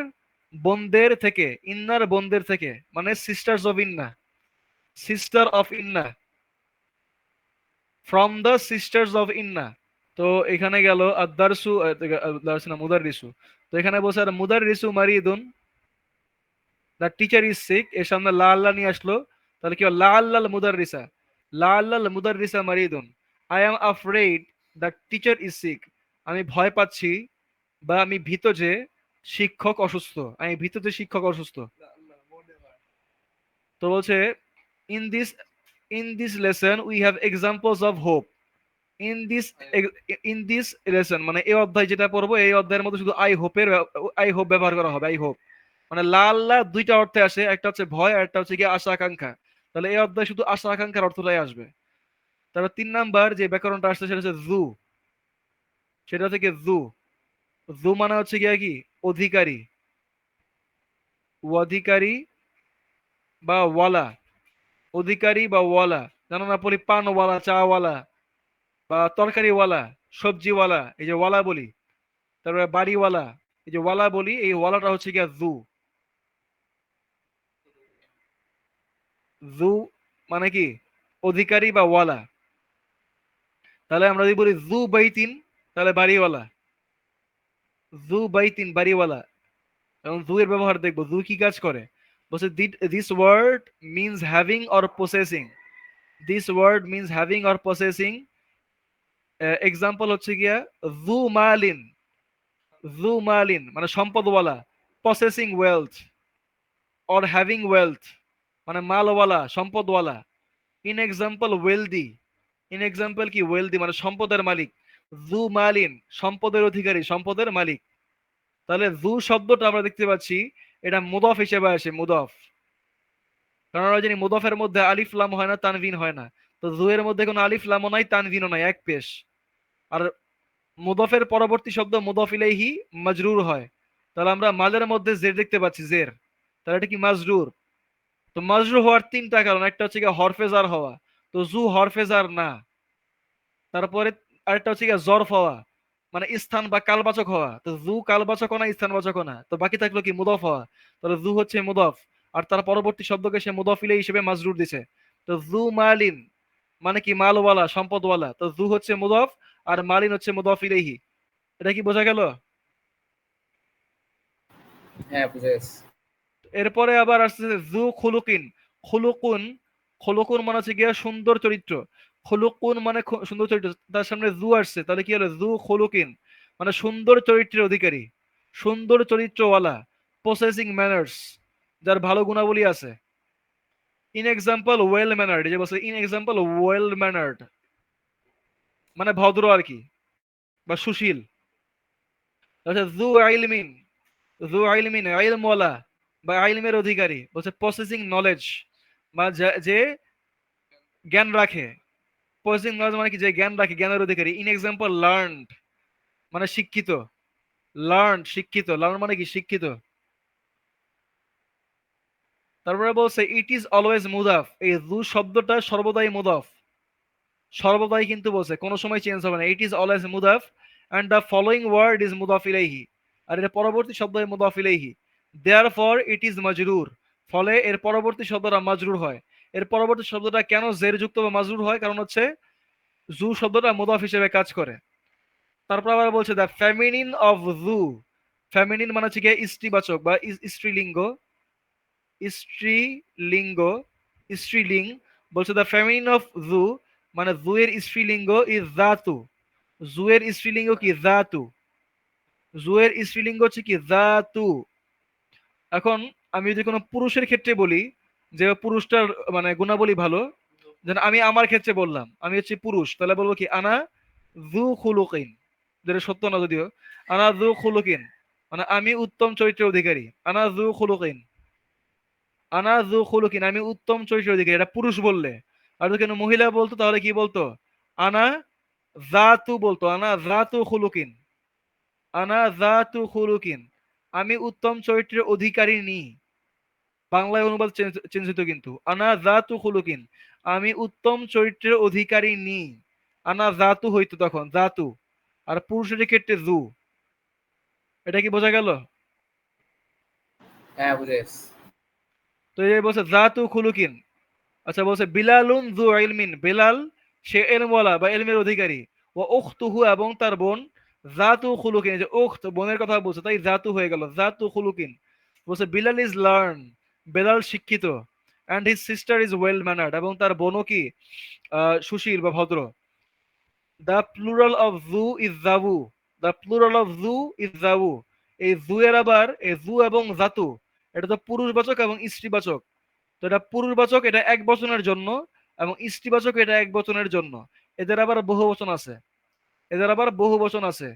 বোনদের থেকে, ইন্নার বোনদের থেকে মানে সিস্টার্স অফ ইন্না, সিস্টার অফ ইন্না, ফ্রম দ্য সিস্টার্স অফ ইন্না। তো এখানে গেল আদারসু, দারসু না মুদাররিসু। তো এখানে বলছে আর মুদাররিসু মারিদুন, দ্য টিচার ইজ সিক, এর সামনে লা আল্লাহ নিয়ে আসলো, তাহলে কি লা আল্লাহ মুদাররিসা, লা আল্লাহ মুদাররিসা মারিদুন, I am afraid the teacher is sick, আমি ভয় পাচ্ছি বা আমি ভীত যে শিক্ষক অসুস্থ, আমি ভীত যে শিক্ষক অসুস্থ। তো বলছে in this, in this lesson we have examples of hope, in this, in this lesson মানে এই অধ্যায় যেটা পড়বো, এই অধ্যায়ের মধ্যে শুধু আই হোপের, আই হোপ ব্যবহার করা হবে, আই হোপ। মানে লাল লাল দুইটা অর্থে আসে, একটা হচ্ছে ভয় আর একটা হচ্ছে কি আশা আকাঙ্ক্ষা, তাহলে এই অধ্যায় শুধু আশা আকাঙ্ক্ষার অর্থটাই আসবে। তারপর 3 নাম্বার যে ব্যাকরণটা আসছে সেটা হচ্ছে জু, সেটা থেকে জু, জু মানে হচ্ছে গিয়া কি, অধিকারী, অধিকারী বা ওয়ালা, অধিকারী বা ওয়ালা, জানো না বলি পানওয়ালা, চাওয়ালা বা তরকারিওয়ালা, সবজিওয়ালা, এই যে ওয়ালা বলি। তারপরে বাড়িওয়ালা, এই যে ওয়ালা বলি, এই ওয়ালাটা হচ্ছে গিয়া জু। জু মানে কি? অধিকারী বা ওয়ালা। তাহলে আমরা যদি বলি জু বাইতিন, তাহলে বাড়িওয়ালা। জু বাইতিন বাড়িওয়ালা। এবং জু এর ব্যবহার দেখবো, জু কি কাজ করে। বলছে this word means having or possessing. This word means having or possessing. Example হচ্ছে গিয়া জু মালিন। জু মালিন মানে সম্পদওয়ালা, possessing wealth or having wealth মানে মালওয়ালা, সম্পদওয়ালা। In example wealthy. In example কি ওয়েলদি মানে সম্পদের মালিক। জু মালিন সম্পদের অধিকারী, সম্পদের মালিক। তাহলে জু শব্দটা আমরা দেখতে পাচ্ছি এটা মুদফ হিসেবে আসে, মুদফ। কারণ আমরা জানি মুদফের মধ্যে আলিফ লাম হয় না, তানভিন হয় না। তো জু এর মধ্যে কোনো আলিফ লামও নাই, তানভিনও নাই, এক পেশ। আর মুদফের পরবর্তী শব্দ মুদফ ইলাইহি মাজরুর হয়। তাহলে আমরা মালের মধ্যে জের দেখতে পাচ্ছি, জের। তাহলে এটা কি মাজরুর। তো মাজরুর হওয়ার তিনটা কারণ, একটা হচ্ছে গিয়ে হরফেজার হওয়া, তো জু হরফেজার না। তারপরে আরেকটা হচ্ছে গিয়ে জরফ হওয়া, মানে স্থান বা কালবাচক হওয়া, তো জু কালবাচক না, স্থানবাচক না, তো বাকি থাকলো কি মুদফ হওয়া। তাহলে জু হচ্ছে মুদফ, আর তার পরবর্তী শব্দকে সে মুদফ ইলাই হিসেবে মাজরুর দিছে। তো জু মালিন মানে কি মালওয়ালা, সম্পদওয়ালা, তো জু হচ্ছে মুদফ আর মালিন হচ্ছে মুদফ ইলাইহি। এটা কি বোঝা গেল? হ্যাঁ, বুঝে গেছি। এরপরে আবার আসছে জু খুলুকিন। খুলুকুন, খুলুকুন মানে হচ্ছে গিয়া সুন্দর চরিত্র। খুলুকুন মানে সুন্দর চরিত্র, তার সামনে জু আসছে, তাহলে কি হলো জু খুলুকিন মানে সুন্দর চরিত্রের অধিকারী, সুন্দর চরিত্রওয়ালা, পসেসিং ম্যানার্স, যার ভালো গুণাবলী আছে। ইন এক্সাম্পল ওয়েল ম্যানার্ড, যে বলছে ইন এক্সাম্পল ওয়েল ম্যানার্ড মানে ভদ্র আর কি, বা সুশীল। আচ্ছা জু আইলমিন, জু আইলমিন আইলমওয়ালা বা আইলমের অধিকারী, বলছে প্রসেসিং নলেজ বা যে জ্ঞান রাখে। প্রসেসিং নলেজ মানে কি, যে জ্ঞান রাখে, জ্ঞানের অধিকারী। ইন এক্সাম্পল লার্নড মানে শিক্ষিত। লার্নড শিক্ষিত, লার্ন মানে কি শিক্ষিত। তারপরে বলছে ইট ইজ অলওয়েজ মুদাফ, এই জু শব্দটা সর্বদাই মুদাফ। সর্বদাই কিন্তু বলছে, কোনো সময় চেঞ্জ হবে না। ইট ইজ অলওয়েজ মুদাফ and the following word is মুদাফ ইলাইহি, আর এর পরবর্তী শব্দ মুদাফ ইলাইহি। দেয়ারফর ইট ইজ মাজরুর, ফলে এর পরবর্তী শব্দটা মাজরুর হয়। এর পরবর্তী শব্দটা কেন জের যুক্ত বা মাজরুর হয়, কারণ হচ্ছে জু শব্দটা মুদাফ হিসেবে কাজ করে। তারপর আবার বলছে দ্য ফেমিনিন অফ জু। ফেমিনিন মানে হচ্ছে গিয়ে স্ত্রীবাচক বা স্ত্রীলিঙ্গ। স্ত্রীলিঙ্গ, স্ত্রীলিঙ্গ। বলছে দ্য ফেমিনিন অফ জু মানে জু এর স্ত্রীলিঙ্গ ইজ জাতু। জু এর স্ত্রীলিঙ্গ কি জাতু। জু এর স্ত্রীলিঙ্গ হচ্ছে কি জাতু। এখন আমি যদি কোনো পুরুষের ক্ষেত্রে বলি যে পুরুষটার মানে গুণাবলী ভালো, যেন আমি আমার ক্ষেত্রে বললাম আমি হচ্ছে পুরুষ, তাহলে বলবো কি আনা জু খুলুকিন, যেটা সত্য না যদিও। আনা জু খুলুকিন মানে আমি উত্তম চরিত্রের অধিকারী। আনা জু খুলুকিন, আনা জু খুলুকিন আমি উত্তম চরিত্রের অধিকারী, এটা পুরুষ বললে। আর যদি কোনো মহিলা বলতো তাহলে কি বলতো, আনা জাতু বলতো, আনা জাতু খুলুকিন। আনা জাতু খুলুকিন আমি উত্তম চরিত্রের অধিকারিণী। বাংলায় অনুবাদ চেঞ্জ হতো কিন্তু, আনা জাতু খুলুকিন আমি উত্তম চরিত্রের অধিকারিণী। আনা জাতু হইতো তখন জাতু, আর পুরুষের ক্ষেত্রে জু। এটা কি বোঝা গেল? হ্যাঁ, বুঝে গেছি। তো এই বলছে জাতু খুলুকিন। আচ্ছা বলছে বিলালুন জু ইলমিন, বেলাল সে এলমওয়ালা বা এলমের অধিকারী। ও উখতুহু এবং তার বোন জাতু খুলুকিন, যে উখত বোনের কথা বলছে তাই জাতু হয়ে গেল, জাতু খুলুকিন। বলছে বিলাল ইজ লার্ন, বেলাল শিক্ষিত। And his sister is well mannered এবং তার বোনও কি সুশীল বা ভদ্র। দ্য প্লুরাল অফ জু ইজ জাবু, দ্য প্লুরাল অফ জু ইজ জাবু। এই জু এর আবার এই জু এবং জাতু এটা তো পুরুষবাচক এবং স্ত্রীবাচক। তো এটা পুরুষবাচক এটা এক বচনের জন্য, এবং স্ত্রীবাচক এটা এক বচনের জন্য। এদের আবার বহু বচন আছে, এদের আবার বহু বচন আছে।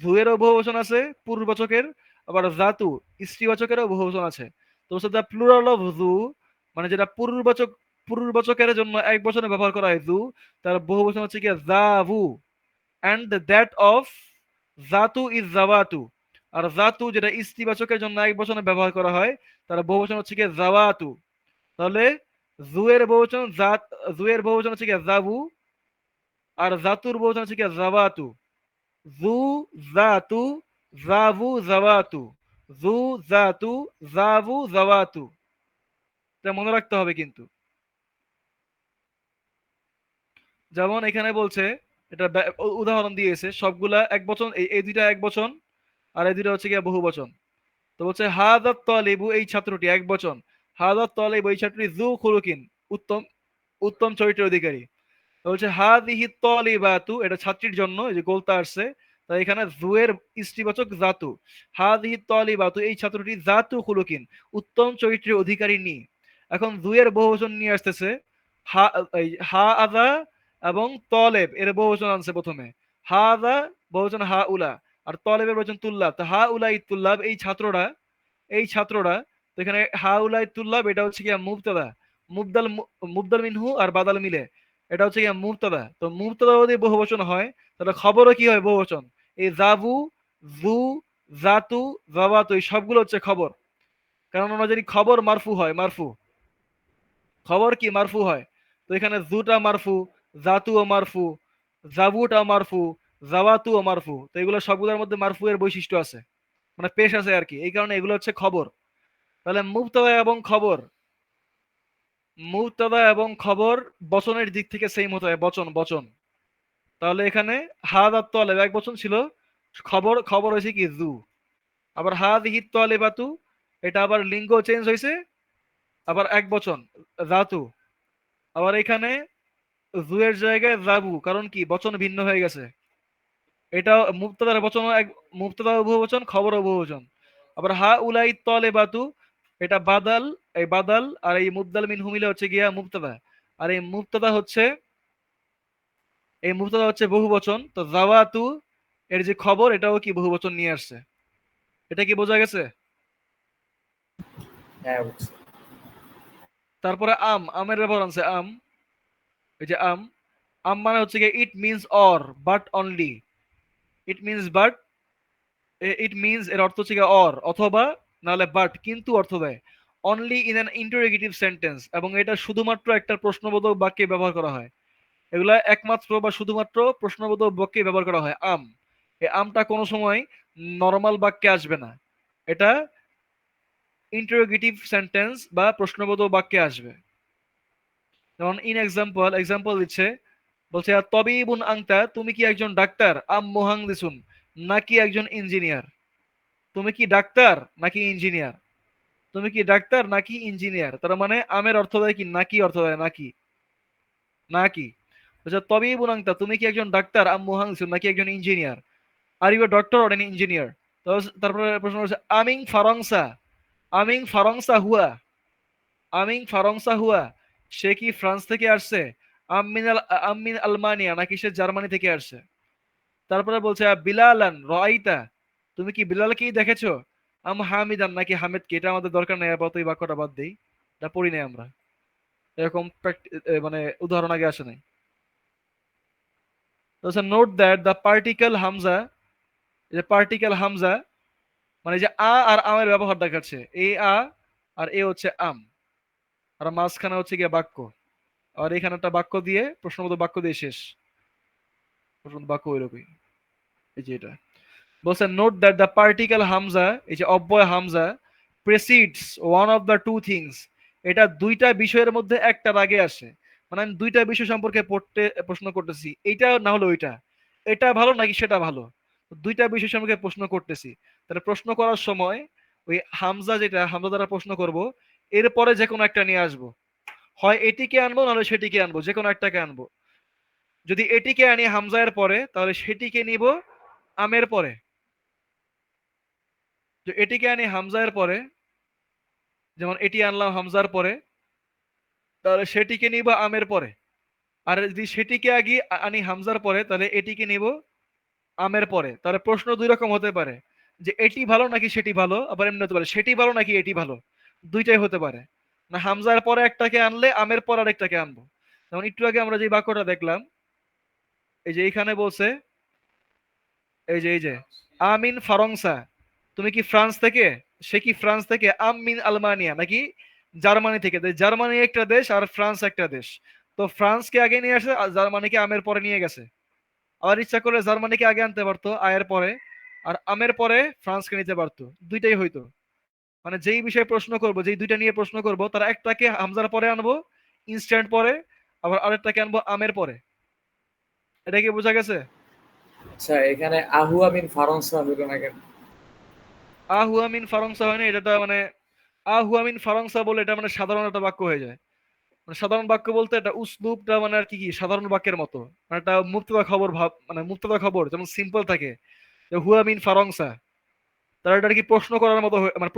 জুয়েরও বহু বচন আছে পুরুষবাচকের, আবার জাতু স্ত্রীবাচকেরও বহু বচন আছে। তো হচ্ছে দ্য প্লুরাল অফ জু মানে যেটা পুরুষবাচক, পুরুষবাচকের জন্য এক বচনে ব্যবহার করা হয় জু, তার বহু বচন হচ্ছে কি জাভু। অ্যান্ড দ্যাট অফ জাতু ইজ জাওয়াতু, আর জাতু যেটা স্ত্রীবাচকের জন্য এক বচনে ব্যবহার করা হয় তার বহু বচন হচ্ছে কি জাওয়াতু। তাহলে জুয়ের বহুবচন জাত, জুয়ের বহুবচন হচ্ছে কি জাবু, আর জাতুর বহুবচন হচ্ছে কি জাবাতু। জু, জাতু, জাবু, জাবাতু। জু, জাতু, জাবু, জাবাতু। এটা মনে রাখতে হবে কিন্তু। যেমন এখানে বলছে, এটা উদাহরণ দিয়েছে, সবগুলা এক বচন, এই দুইটা এক বচন, আর এই দুইটা হচ্ছে গিয়ে বহু বচন। তো বলছে হাদাত তলিবু, এই ছাত্রটি এক বচন, হাদাত তলিবু, এই ছাত্রটি জু খুলুকিন, উত্তম উত্তম চরিত্রের অধিকারী। তো বলছে হাদিহি তলিবাতু, এটা ছাত্রীর জন্য, এই যে গোলতা আসছে, তাই এখানে জুয়ের স্ত্রীবাচক জাতু। হাদিহি তলিবাতু, এই ছাত্রটি জাতু খুলুকিন, উত্তম চরিত্রের অধিকারী নি। এখন জুয়ের বহুবচন নিয়ে আসতেছে, হা, এই হা আদা এবং তলেব এর বহুবচন আনছে প্রথমে। হা আদা বহুবচন হা উলা, আর তলেবের বহুবচন তুল্লাব। তো হা উলাই তুল্লাব, এই ছাত্ররা, এই ছাত্ররা। তো এখানে হা উলাই তুল্লাব, এটা হচ্ছে গিয়া মুবতাদা, মুবদাল মুবদাল মিনহু আর বাদাল মিলে, এটা হচ্ছে গিয়া মুবতাদা। তো মুবতাদা যদি বহুবচন হয়, তাহলে খবরও কি হয় বহুবচন। এই জাবু, জু, জাতু, জাবাতু, এই সবগুলো হচ্ছে খবর। কারণ আমরা জানি খবর মারফু হয়, মারফু, খবর কি মারফু হয়। তো এখানে জুটা মারফু, জাতুও মারফু, জাবুটা মারফু, জাওয়াতুও মারফু। তো এগুলো সবগুলোর মধ্যে মারফু এর বৈশিষ্ট্য আছে, মানে পেশ আছে আর কি, এই কারণে এগুলো হচ্ছে খবর। তাহলে মুবতাদা এবং খবর, মুবতাদা এবং খবর বচনের দিক থেকে সেম হতে হয়, বচন বচন। তাহলে এখানে হাদাত তলেব এক বচন ছিল, খবর খবর হয়েছে কি জু। আবার হাদিহি তলেবাতু, এটা আবার লিঙ্গ চেঞ্জ হয়েছে, আবার এক বচন জাতু। আবার এখানে জুয়ের জায়গায় জাবু, কারণ কি বচন ভিন্ন হয়ে গেছে। এটা মুবতাদার বচন এক, মুবতাদা বহুবচন, খবর বহুবচন। আবার হা উলাই তলেবাতু, এটা বাদাল, এই বাদাল আর এই মুবদাল মিনহু মিলে হচ্ছে গিয়া মুবতাদা। আর এই মুবতাদা হচ্ছে, এই মুবতাদা হচ্ছে বহুবচন। তো জাওয়াতু এর যে খবর, এটাও কি বহুবচন নিয়ে আসছে। এটা কি বোঝা গেছে? হ্যাঁ বুঝছি। তারপরে আম, আমের ব্যবহার আছে আম, এই যে আম, আম মানে হচ্ছে গিয়ে it means or but only, it means but, it means এর অর্থ হচ্ছে গিয়ে অর অথবা, নাহলে বাট কিন্তু অর্থ দেয়। Only in an interrogative sentence, এবং এটা শুধুমাত্র একটা প্রশ্নবোধক বাক্যে ব্যবহার করা হয়। এগুলা একমাত্র বা শুধুমাত্র প্রশ্নবোধক বাক্যে ব্যবহার করা হয় আম। এই আমটা কোনো সময় নর্মাল বাক্যে আসবে না, এটা ইন্টারোগেটিভ সেন্টেন্স বা প্রশ্নবোধক বাক্যে আসবে। যেমন ইন এক্সাম্পল, এক্সাম্পল দিচ্ছে, বলছে তবিবুন আংতা, তুমি কি একজন ডাক্তার, আম মুহান্দিসুন, নাকি একজন ইঞ্জিনিয়ার। তুমি কি ডাক্তার নাকি ইঞ্জিনিয়ার, তুমি কি ডাক্তার নাকি ইঞ্জিনিয়ার। তার মানে আমের অর্থ দেয় কি নাকি, অর্থ দেয় নাকি, নাকি। বলছে তবিবুন আংতা, তুমি কি একজন ডাক্তার, আম মুহান্দিসুন, নাকি একজন engineer. Are you doctor or N engineer. তারপরে প্রশ্ন হচ্ছে আমিং ফারংসা, আমিং ফারংসা হুয়া, আমিং ফারংসা হুয়া, সে কি ফ্রান্স থেকে আসছে। আমিন আলমানিয়া, নাকি সে জার্মানি থেকে আসছে। তারপরে বলছে বিলালান রাইতা, তুমি কি বিলালকেই দেখেছো। আম হামিদান, নাকি হামিদকে। এটা আমাদের দরকার নেই, আপাতত এই বাক্যটা বাদ দেই, এটা পড়ি নাই আমরা, এরকম মানে উদাহরণ আগে আসে নাই। Note that the particle Hamza, যে পার্টিকেল হামজা মানে যে আ আর আমের ব্যবহার দেখাচ্ছে, এ আ আর এ হচ্ছে আম, আর মাঝখানে হচ্ছে গিয়ে বাক্য, আর এখানে একটা বাক্য দিয়ে প্রশ্নবোধক বাক্য দিয়ে শেষ, প্রশ্নবোধক বাক্য ওইরকমই, এই যে এটা বলছে নোট দ্যাট দ্য পার্টিকেল হামজা, এই যে অব্যয় হামজা, precedes one of the two things, এটা দুইটা বিষয়ের মধ্যে একটার আগে আসে। মানে আমি দুইটা বিষয় সম্পর্কে পড়তে প্রশ্ন করতেছি, এইটা না হলো ওইটা, এটা ভালো নাকি সেটা ভালো, দুইটা বিষয় সম্পর্কে প্রশ্ন করতেছি। তাহলে প্রশ্ন করার সময় ওই হামজা, যেটা হামজা দ্বারা প্রশ্ন করব, এরপরে যে কোনো একটা নিয়ে আসবো, হয় এটিকে আনবো নাহলে সেটিকে আনবো, যে কোনো একটাকে আনবো। যদি এটিকে আনি হামজার পরে, তাহলে সেটিকে নিব আমের পরে। যে এটিকে আনি হামজার পরে, যেমন এটি আনলাম হামজার পরে, তাহলে সেটিকে নিব আমের পরে। আর যদি সেটিকে আগে আনি হামজার পরে, তাহলে এটিকে নিব আমের পরে। তাহলে প্রশ্ন দুই রকম হতে পারে, যে এটি ভালো নাকি সেটি ভালো, আবার এমনি হতে পারে সেটি ভালো নাকি এটি ভালো, দুইটাই হতে পারে। না হামজার পরে একটাকে আনলে আমের পর আরেকটাকে আনবো। যেমন একটু আগে আমরা যে বাক্যটা দেখলাম, এই যে এইখানে বলছে, এই যে আমিন ফারংসা, তুমি কি ফ্রান্স থেকে, সে কি ফ্রান্স থেকে, আমিন আলমানিয়া, নাকি জার্মানি থেকে। জার্মানি একটা দেশ আর ফ্রান্স একটা দেশ। তো ফ্রান্সকে আগে নিয়ে আসে আর জার্মানিকে আমের পরে নিয়ে গেছে। আবার ইচ্ছা করলে জার্মানিকে আগে আনতে পারতো আয়ের পরে, আর আমের পরে ফ্রান্সকে নিতে পারতো, দুইটাই হইতো। মানে যেই বিষয়ে প্রশ্ন করব, যেই দুইটা নিয়ে প্রশ্ন করব, তারা একটাকে হামজার পরে আনবো ইনস্ট্যান্ট পরে, আবার আরেকটাকে আনবো আমের পরে। এটা কি বোঝা গেছে? আচ্ছা এখানে আহুয়া মিন ফারন্সা হইল না কেন? আহুয়ামিন ফারংসা হয় না, এটা মানে আহুয়ামিন ফারংসা বলে এটা মানে সাধারণ একটা বাক্য হয়ে যায়। মানে সাধারণ বাক্য বলতে এটা উসলুবটা মানে আর কি কি সাধারণ বাক্যের মতো, মানে একটা মুক্তদা খবর ভাব, মানে মুক্তদা খবর যেমন সিম্পল থাকে, যে হুয়ামিন ফারংসা, তারা এটা আর কি প্রশ্ন করার মতো মানে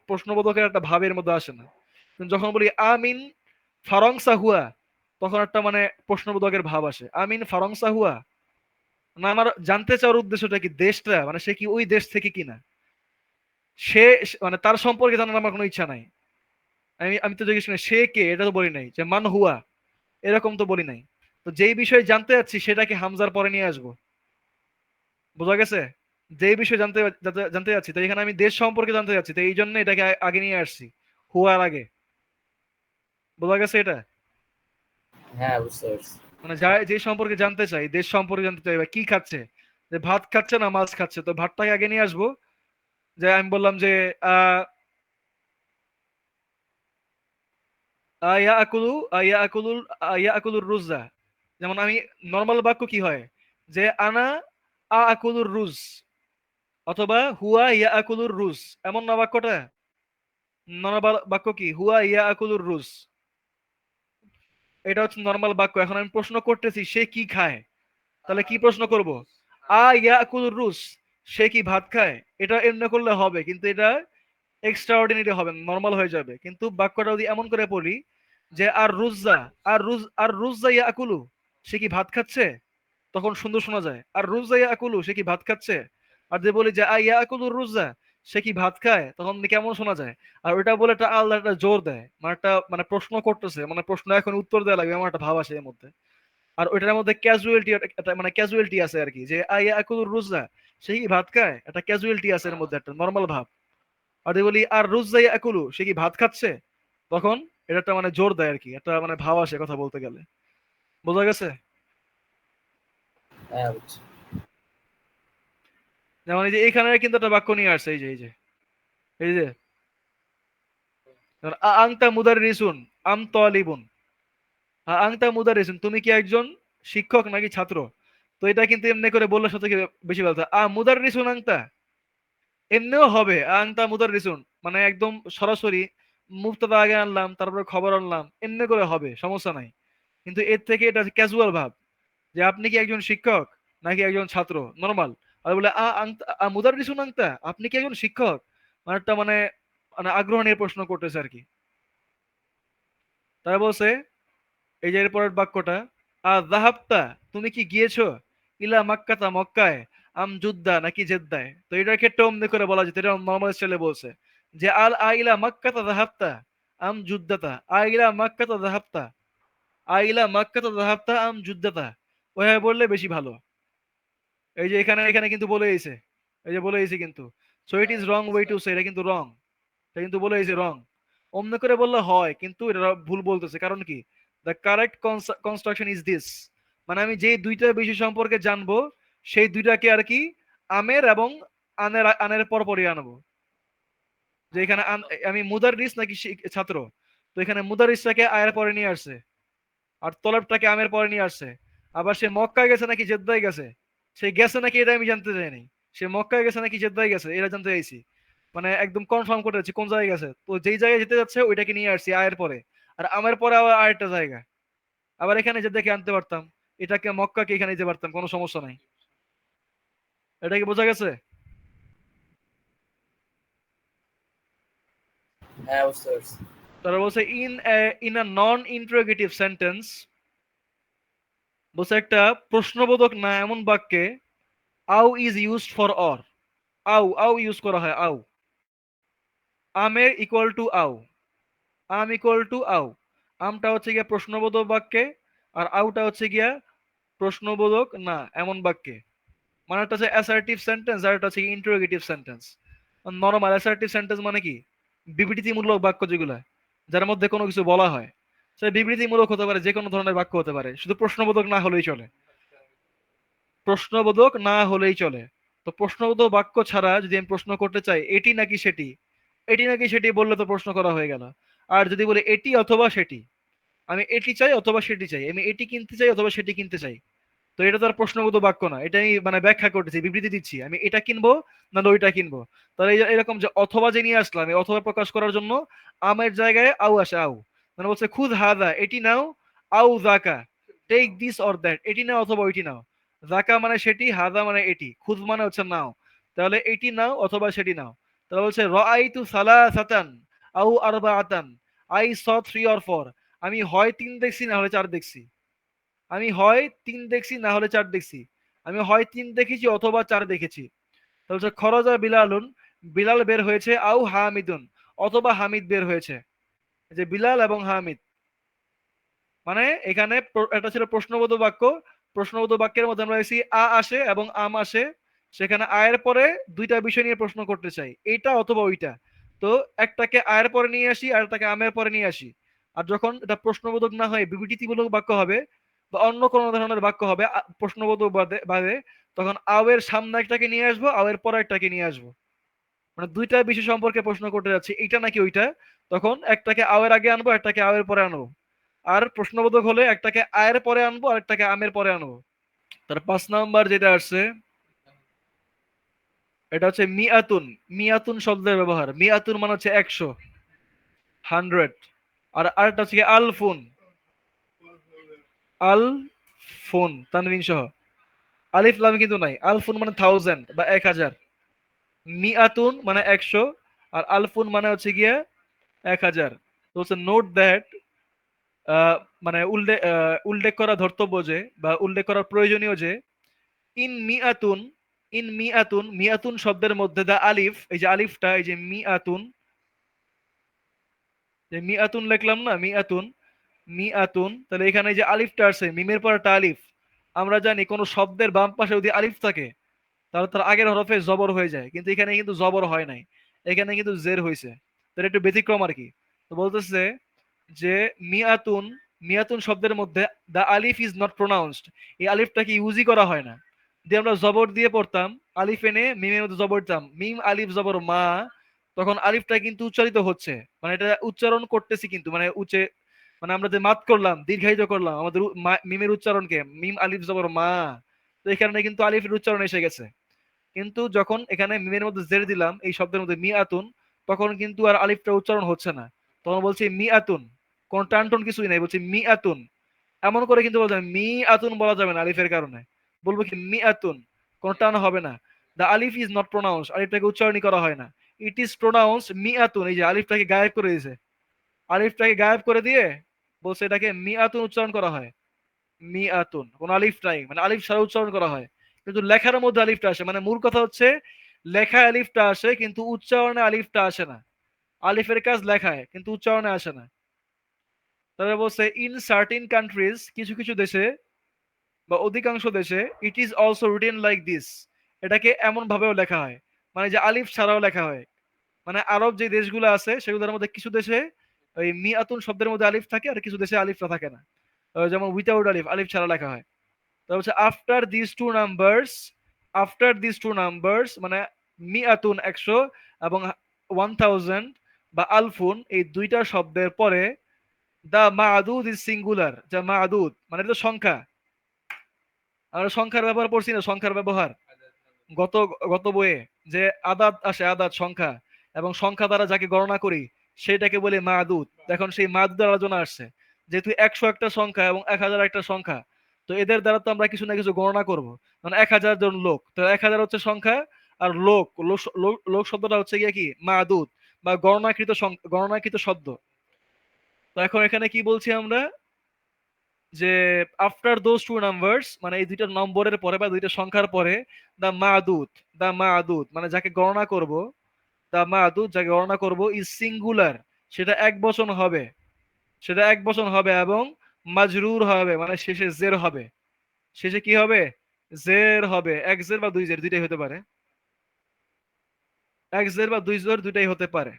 প্রশ্নবোধকের একটা ভাবের মধ্যে আসে না। কিন্তু যখন বলি আমিন ফারংসা হুয়া, তখন একটা মানে প্রশ্নবোধকের ভাব আসে। আমিন ফারংসা হুয়া, না আমার জানতে চাওয়ার উদ্দেশ্যটা কি দেশটা, মানে সে কি ওই দেশ থেকে কিনা, মানে তার সম্পর্কে জানার আমার কোনো ইচ্ছা নাই। আমি আমি তো জিজ্ঞেস করি সে কে, এটা তো বলি নাই, যে মান হুয়া এরকম তো বলি নাই। তো যেই বিষয়ে জানতে যাচ্ছি সেটাকে হামজার পরে নিয়ে আসবো। বোঝা গেছে? যেই বিষয়ে জানতে জানতে যাচ্ছি, তো এখানে আমি দেশ সম্পর্কে জানতে যাচ্ছি, তো এই জন্য এটাকে আগে নিয়ে আসছি হুয়ার আগে। বোঝা গেছে এটা? হ্যাঁ বুঝতে পারছি। মানে যা যে সম্পর্কে জানতে চাই, দেশ সম্পর্কে জানতে চাই, বা কি খাচ্ছে, যে ভাত খাচ্ছে না মাছ খাচ্ছে, তো ভাতটাকে আগে নিয়ে আসবো। যে আমি বললাম যে আহ ইয়াকুলু ইয়াকুলুল ইয়াকুলুর রুজা। যেমন আমি নর্মাল বাক্য কি হয়, যে আনা আকুলুর রুজ, অথবা হুয়া ইয়াকুলুর রুজ, এমন না বাক্যটা? নর্মাল বাক্য কি হুয়া ইয়াকুলুর রুজ, এটা হচ্ছে নর্মাল বাক্য। এখন আমি প্রশ্ন করতেছি সে কি খায়, তাহলে কি প্রশ্ন করব? ইয়াকুলুর রুজ, সে কি ভাত খায়? এটা এমনি করলে হবে, কিন্তু এটা এক্সট্রা অর্ডিনারি হবে, নর্মাল হয়ে যাবে। কিন্তু বাক্যটা যদি এমন করে বলি যে আর রুজা, আর রুজা ইয়াকুলু, সে কি ভাত খাচ্ছে, তখন সুন্দর শোনা যায়। আর রুজা ইয়াকুলু, সে কি ভাত খাচ্ছে। আর যে বলি যে ইয়াকুলুর রুজা, সে কি ভাত খায়, তখন কেমন শোনা যায়। আর ওটা বলে একটা আলাদা একটা জোর দেয়, মানে একটা মানে প্রশ্ন করতেছে, মানে প্রশ্ন এখন উত্তর দেওয়া লাগবে এমন একটা ভাব আসে এর মধ্যে। আর ওইটার মধ্যে ক্যাজুয়ালিটি, একটা মানে ক্যাজুয়ালিটি আছে আর কি, যে ইয়াকুলুর রুজা, সে কি ভাত খায়, একটা ক্যাজুয়ালিটি আছে এর মধ্যে, একটা নর্মাল ভাব। আর যদি বলি আর রুজা ইয়াকুলু, সে কি ভাত খাচ্ছে, তখন এটা একটা মানে জোর দেয় আর কি, একটা মানে ভাব আসে কথা বলতে গেলে। বোঝা গেছে? হ্যাঁ বুঝছি। যেমন এই যে এখানে কিন্তু একটা বাক্য নিয়ে আসছে, এই যে যেমন আংতা মুদাররিসুন আম তালিবুন। আংতা মুদাররিসুন, তুমি কি একজন শিক্ষক নাকি ছাত্র? তো এটা কিন্তু এমনি করে বললে সাথে বেশি ভালো হয়। মুদাররিসুন আংতা, এমনিও হবে আংতা মুদাররিসুন, মানে একদম সরাসরি মুবতাদা আগে আনলাম, তারপরে খবর আনলাম, এমনি করে হবে, সমস্যা নাই। কিন্তু এর থেকে এটা ক্যাজুয়াল ভাব, যে আপনি কি একজন শিক্ষক নাকি একজন ছাত্র, নরমাল। আর বলে মুদাররিসুন আংতা, আপনি কি একজন শিক্ষক, মানে একটা মানে মানে আগ্রহ নিয়ে প্রশ্ন করতেছে আর কি। তারা বলছে এই যে এরপরের বাক্যটা, যাহাবতা, তুমি কি গিয়েছো, ইলা মাক্কাতা, মক্কায়, আম জুদ্দা, নাকি জেদ্দায়। তো এটার ক্ষেত্রে অমনি করে বলা যেত, এটা নর্মাল স্টাইলে বলছে, যে আইলা মাক্কাতা যাহাবতা আম জুদ্দাতা, আইলা মাক্কাতা যাহাবতা, আইলা মাক্কাতা যাহাবতা আম জুদ্দাতা। ওইভাবে বললে বেশি ভালো। এই যে এখানে এখানে কিন্তু বলে দিয়েছে, এই যে বলে দিয়েছে কিন্তু, so it is wrong way to say, এটা কিন্তু রং, এটা কিন্তু বলে দিয়েছে রং। অমনি করে বললে হয়, কিন্তু এটা ভুল বলতেছে। কারণ কি, the correct construction is this, মানে আমি যে দুইটা বিষয় সম্পর্কে জানবো, সেই দুইটাকে আর কি আমের এবং আনের আনের পরপরই আনবো। যে এখানে আমি মুদাররিস নাকি ছাত্র, তো এখানে মুদাররিসটাকে আয়ের পরে নিয়ে আসছে, আর তলবটাকে আমের পরে নিয়ে আসছে। আবার সে মক্কায় গেছে নাকি জেদ্দায় গেছে, সে গেছে নাকি এটা আমি জানতে চাইনি, সে মক্কায় গেছে নাকি জেদ্দায় গেছে এটা জানতে চাইছি। মানে একদম কনফার্ম করে যাচ্ছি কোন জায়গায় গেছে, তো যেই জায়গায় যেতে যাচ্ছে ওইটাকে নিয়ে আসছি আয়ের পরে। আর আমের পরে আবার আরেকটা জায়গা, আবার এখানে জেদ্দাকে আনতে পারতাম, এটাকে মক্কাকে এখানে নিতে পারতাম, কোনো সমস্যা নাই। এটা কি বোঝা গেছে? হ্যাঁ বুঝতে পারছি। তারা বলছে in a non interrogative sentence, বলছে একটা প্রশ্নবোধক না এমন বাক্যে আউ ইজ ইউজড ফর অর, আউ আউ ইউজ করা হয়। আউ, আমের ইকুয়াল টু আউ, আম ইকুয়াল টু আউ, আমটা হচ্ছে গিয়া প্রশ্নবোধক বাক্যে, আর আউটা হচ্ছে গিয়া প্রশ্নবোধক না এমন বাক্যে। মানে একটা হচ্ছে অ্যাসার্টিভ সেন্টেন্স, আর একটা হচ্ছে interrogative sentence. Normal assertive sentence মানে কি, বিবৃতিমূলক বাক্য যেগুলা, যার মধ্যে কোনো কিছু বলা হয়, সেটা বিবৃতিমূলক হতে পারে, যে কোনো ধরনের বাক্য হতে পারে, শুধু প্রশ্নবোধক না হলেই চলে। প্রশ্নবোধক না হলেই চলে। তো প্রশ্নবোধক বাক্য ছাড়া যদি আমি প্রশ্ন করতে চাই এটি নাকি সেটি, এটি নাকি সেটি বললে তো প্রশ্ন করা হয়ে গেল। আর যদি বলি এটি অথবা সেটি, আমি এটি চাই অথবা সেটি চাই, আমি এটি কিনতে চাই অথবা সেটি কিনতে চাই, তো এটা তো আর প্রশ্নবোধক বাক্য না, এটা আমি মানে ব্যাখ্যা করতেছি, বিবৃতি দিচ্ছি, আমি এটা কিনবো না ওইটা কিনবো। তাহলে এরকম যে অথবা যে নিয়ে আসলাম, এই অথবা প্রকাশ করার জন্য আমের জায়গায় আউ আসে, আউ মানে বলছে খুদ হাদা এটি নাও, আউ জাকা টেক দিস অর দ্যাট, এটি নাও অথবা ওইটি নাও। জাকা মানে সেটি, হাদা মানে এটি, খুদ মানে হচ্ছে নাও। তাহলে এটি নাও অথবা সেটি নাও। তাহলে বলছে রাআইতু সালাসাতান আউ আরবাআতান, আই স 3 অর 4, আমি হয় 3 দেখছি না হলে 4 দেখছি, আমি হয় 3 দেখছি না হলে 4 দেখছি, আমি হয় 3 দেখেছি অথবা 4 দেখেছি। তাহলে হচ্ছে খরজা বিলালুন, বিলাল বের হয়েছে, আউ হামিদুন অথবা হামিদ বের হয়েছে। এই যে বিলাল এবং হামিদ, মানে এখানে এটা ছিল প্রশ্নবোধক বাক্য। প্রশ্নবোধক বাক্যের মধ্যে আমরা এসেছি আ আসে এবং আম আসে, সেখানে আয়ের পরে দুইটা বিষয় নিয়ে প্রশ্ন করতে চাই, এইটা অথবা ওইটা। তো একটাকে আয়ের পরে নিয়ে আসি আর একটাকে আমের পরে নিয়ে আসি। আর যখন এটা প্রশ্নবোধক না হয়ে বিবৃতিমূলক বাক্য হবে বা অন্য কোনো ধরনের বাক্য হবে প্রশ্নবোধক বাদে বাদে, তখন আওয়ের সামনে একটাকে নিয়ে আসবো, আওয়ের পরে একটাকে নিয়ে আসবো, মানে দুইটা বিষয় সম্পর্কে প্রশ্ন করতে যাচ্ছি, এইটা নাকি ওইটা, তখন একটাকে আওয়ের আগে আনবো, একটাকে আওয়ের পরে আনবো। আর প্রশ্নবোধক হলে একটাকে আয়ের পরে আনবো আর একটাকে আমের পরে আনবো। তার 5 নাম্বার যেটা আসছে, এটা হচ্ছে মিয়াতুন। মিয়াতুন শব্দের ব্যবহার, মিয়াতুন মানে হচ্ছে 100, 100। আর আরেকটা হচ্ছে কি আলফুন, আল ফোন তানবিন সহ, আলিফ লাম কিন্তু নাই, আলফুন মানে 1000 বা 1000, মিয়াতুন মানে 100, আর আলফুন মানে হচ্ছে গিয়ে 1000। তো হচ্ছে নোট দ্যাট, মানে উল্লেখ করা ধর্তব্য যে, বা উল্লেখ করা প্রয়োজনীয় যে, ইন মিআতুন, ইন মিআতুন, মিআতুন শব্দের মধ্যে দা আলিফ, এই যে আলিফটা, এই যে মিআতুন, যে মিআতুন লিখলাম না, মিআতুন, মিআতুন, তাহলে এখানে যে আলিফটা আছে, মিমের পর একটা আলিফ, আমরা জানি কোন শব্দের বাম পাশে যদি আলিফ থাকে তাহলে তার আগের হরফে জবর হয়ে যায়, কিন্তু এখানে কিন্তু জবর হয় নাই, এখানে কিন্তু জের হয়েছে। তাহলে একটু ব্যতিক্রম আর কি। তো বলতেছে যে মিয়াতুন, মিয়াতুন শব্দের মধ্যে দা আলিফ ইজ নট প্রোনাউন্সড, এই আলিফটাকে ইউজই করা হয় না। যদি আমরা জবর দিয়ে পড়তাম, আলিফ এনে মিমের মধ্যে জবর দিতাম, মিম আলিফ জবর মা, তখন আলিফটা কিন্তু উচ্চারিত হচ্ছে, মানে এটা উচ্চারণ করতেছি কিন্তু, মানে মানে আমরা যে মাত করলাম, দীর্ঘায়িত করলাম আমাদের মিমের উচ্চারণকে, মিম আলিফ জবর মা, তো এখানে কিন্তু আলিফের উচ্চারণ এসে গেছে। কিন্তু যখন এখানে মিমের মধ্যে জের দিলাম এই শব্দের মধ্যে মিআতুন, তখন কিন্তু আর আলিফটা উচ্চারণ হচ্ছে না, তখন বলছি মিআতুন, কোন টান টন কিছুই নাই, বলছি মিআতুন। এমন করে কিন্তু বলা যাবে মিআতুন বলা যাবে না আলিফের কারণে, বলবো কি মিআতুন, কোন টান হবে না। The Alif is not pronounce, আলিফটাকে উচ্চারণই করা হয় না, ইট ইজ প্রোনাউন্স মিআতুন, এই যে আলিফটাকে গায়েব করে দিয়েছে, আলিফটাকে গায়েব করে দিয়ে বলছে এটাকে মিআতুন উচ্চারণ করা হয়, মিআতুন, কোন আলিফ নাই, মানে আলিফ ছাড়া উচ্চারণ করা হয়। কিন্তু লেখার মধ্যে আলিফটা আসে, মানে মূল কথা হচ্ছে লেখায় আলিফটা আসে কিন্তু উচ্চারণে আলিফটা আসে না। আলিফের কাজ লেখায় কিন্তু উচ্চারণে আসে না। তারপরে বলছে ইন সার্টিন কান্ট্রিজ, কিছু কিছু দেশে বা অধিকাংশ দেশে, it is also written like this, এটাকে এমন ভাবেও লেখা হয়, মানে যে আলিফ ছাড়াও লেখা হয়। মানে আরব যে দেশগুলো আছে সেগুলোর মধ্যে কিছু দেশে ওই মিআতুন শব্দের মধ্যে আলিফ থাকে আর কিছু দেশে আলিফটা থাকে না, যেমন উইথাউট আলিফ, আলিফ ছাড়া লেখা হয়। তারপর হচ্ছে after this two numbers, after this two numbers মানে মিআতুন 100 এবং 1000 বা আলফুন, এই দুইটা শব্দের পরে দা মাদুদ ইজ সিঙ্গুলার, যা মাদুদ মানে এটা তো সংখ্যা, আমরা সংখ্যার ব্যবহার পড়ছি না, সংখ্যার ব্যবহার গত গত বইয়ে, যে আদাত আসে, আদাত সংখ্যা, এবং সংখ্যা দ্বারা যাকে গণনা করি সেটাকে বলে মাদুদ। এখন সেই মাদুদের আলোচনা আসছে, যেহেতু 100 একটা সংখ্যা এবং 1000 একটা সংখ্যা, তো এদের দ্বারা তো আমরা কিছু না কিছু গণনা করব, মানে 1000 জন লোক, তো 1000 হচ্ছে সংখ্যা, আর লোক লোক লোক লোক শব্দটা হচ্ছে গিয়ে কি মাদুদ বা গণনাকৃত গণনাকৃত শব্দ। তো এখন এখানে কি বলছি আমরা, যে আফটার দোজ টু নাম্বারস মানে এই দুইটা নম্বরের পরে বা দুইটা সংখ্যার পরে দা মাদুদ, দা মাদুদ মানে যাকে গণনা করব, দা মাদুদ যাকে গণনা করব ইজ সিঙ্গুলার, সেটা এক বচন হবে, সেটা এক বচন হবে এবং মাজরুর হবে, মানে শেষে জের হবে, শেষে কি হবে, জের হবে, এক জের বা দুই জের দুইটাই হতে পারে, এক জের বা দুই জের দুইটাই হতে পারে।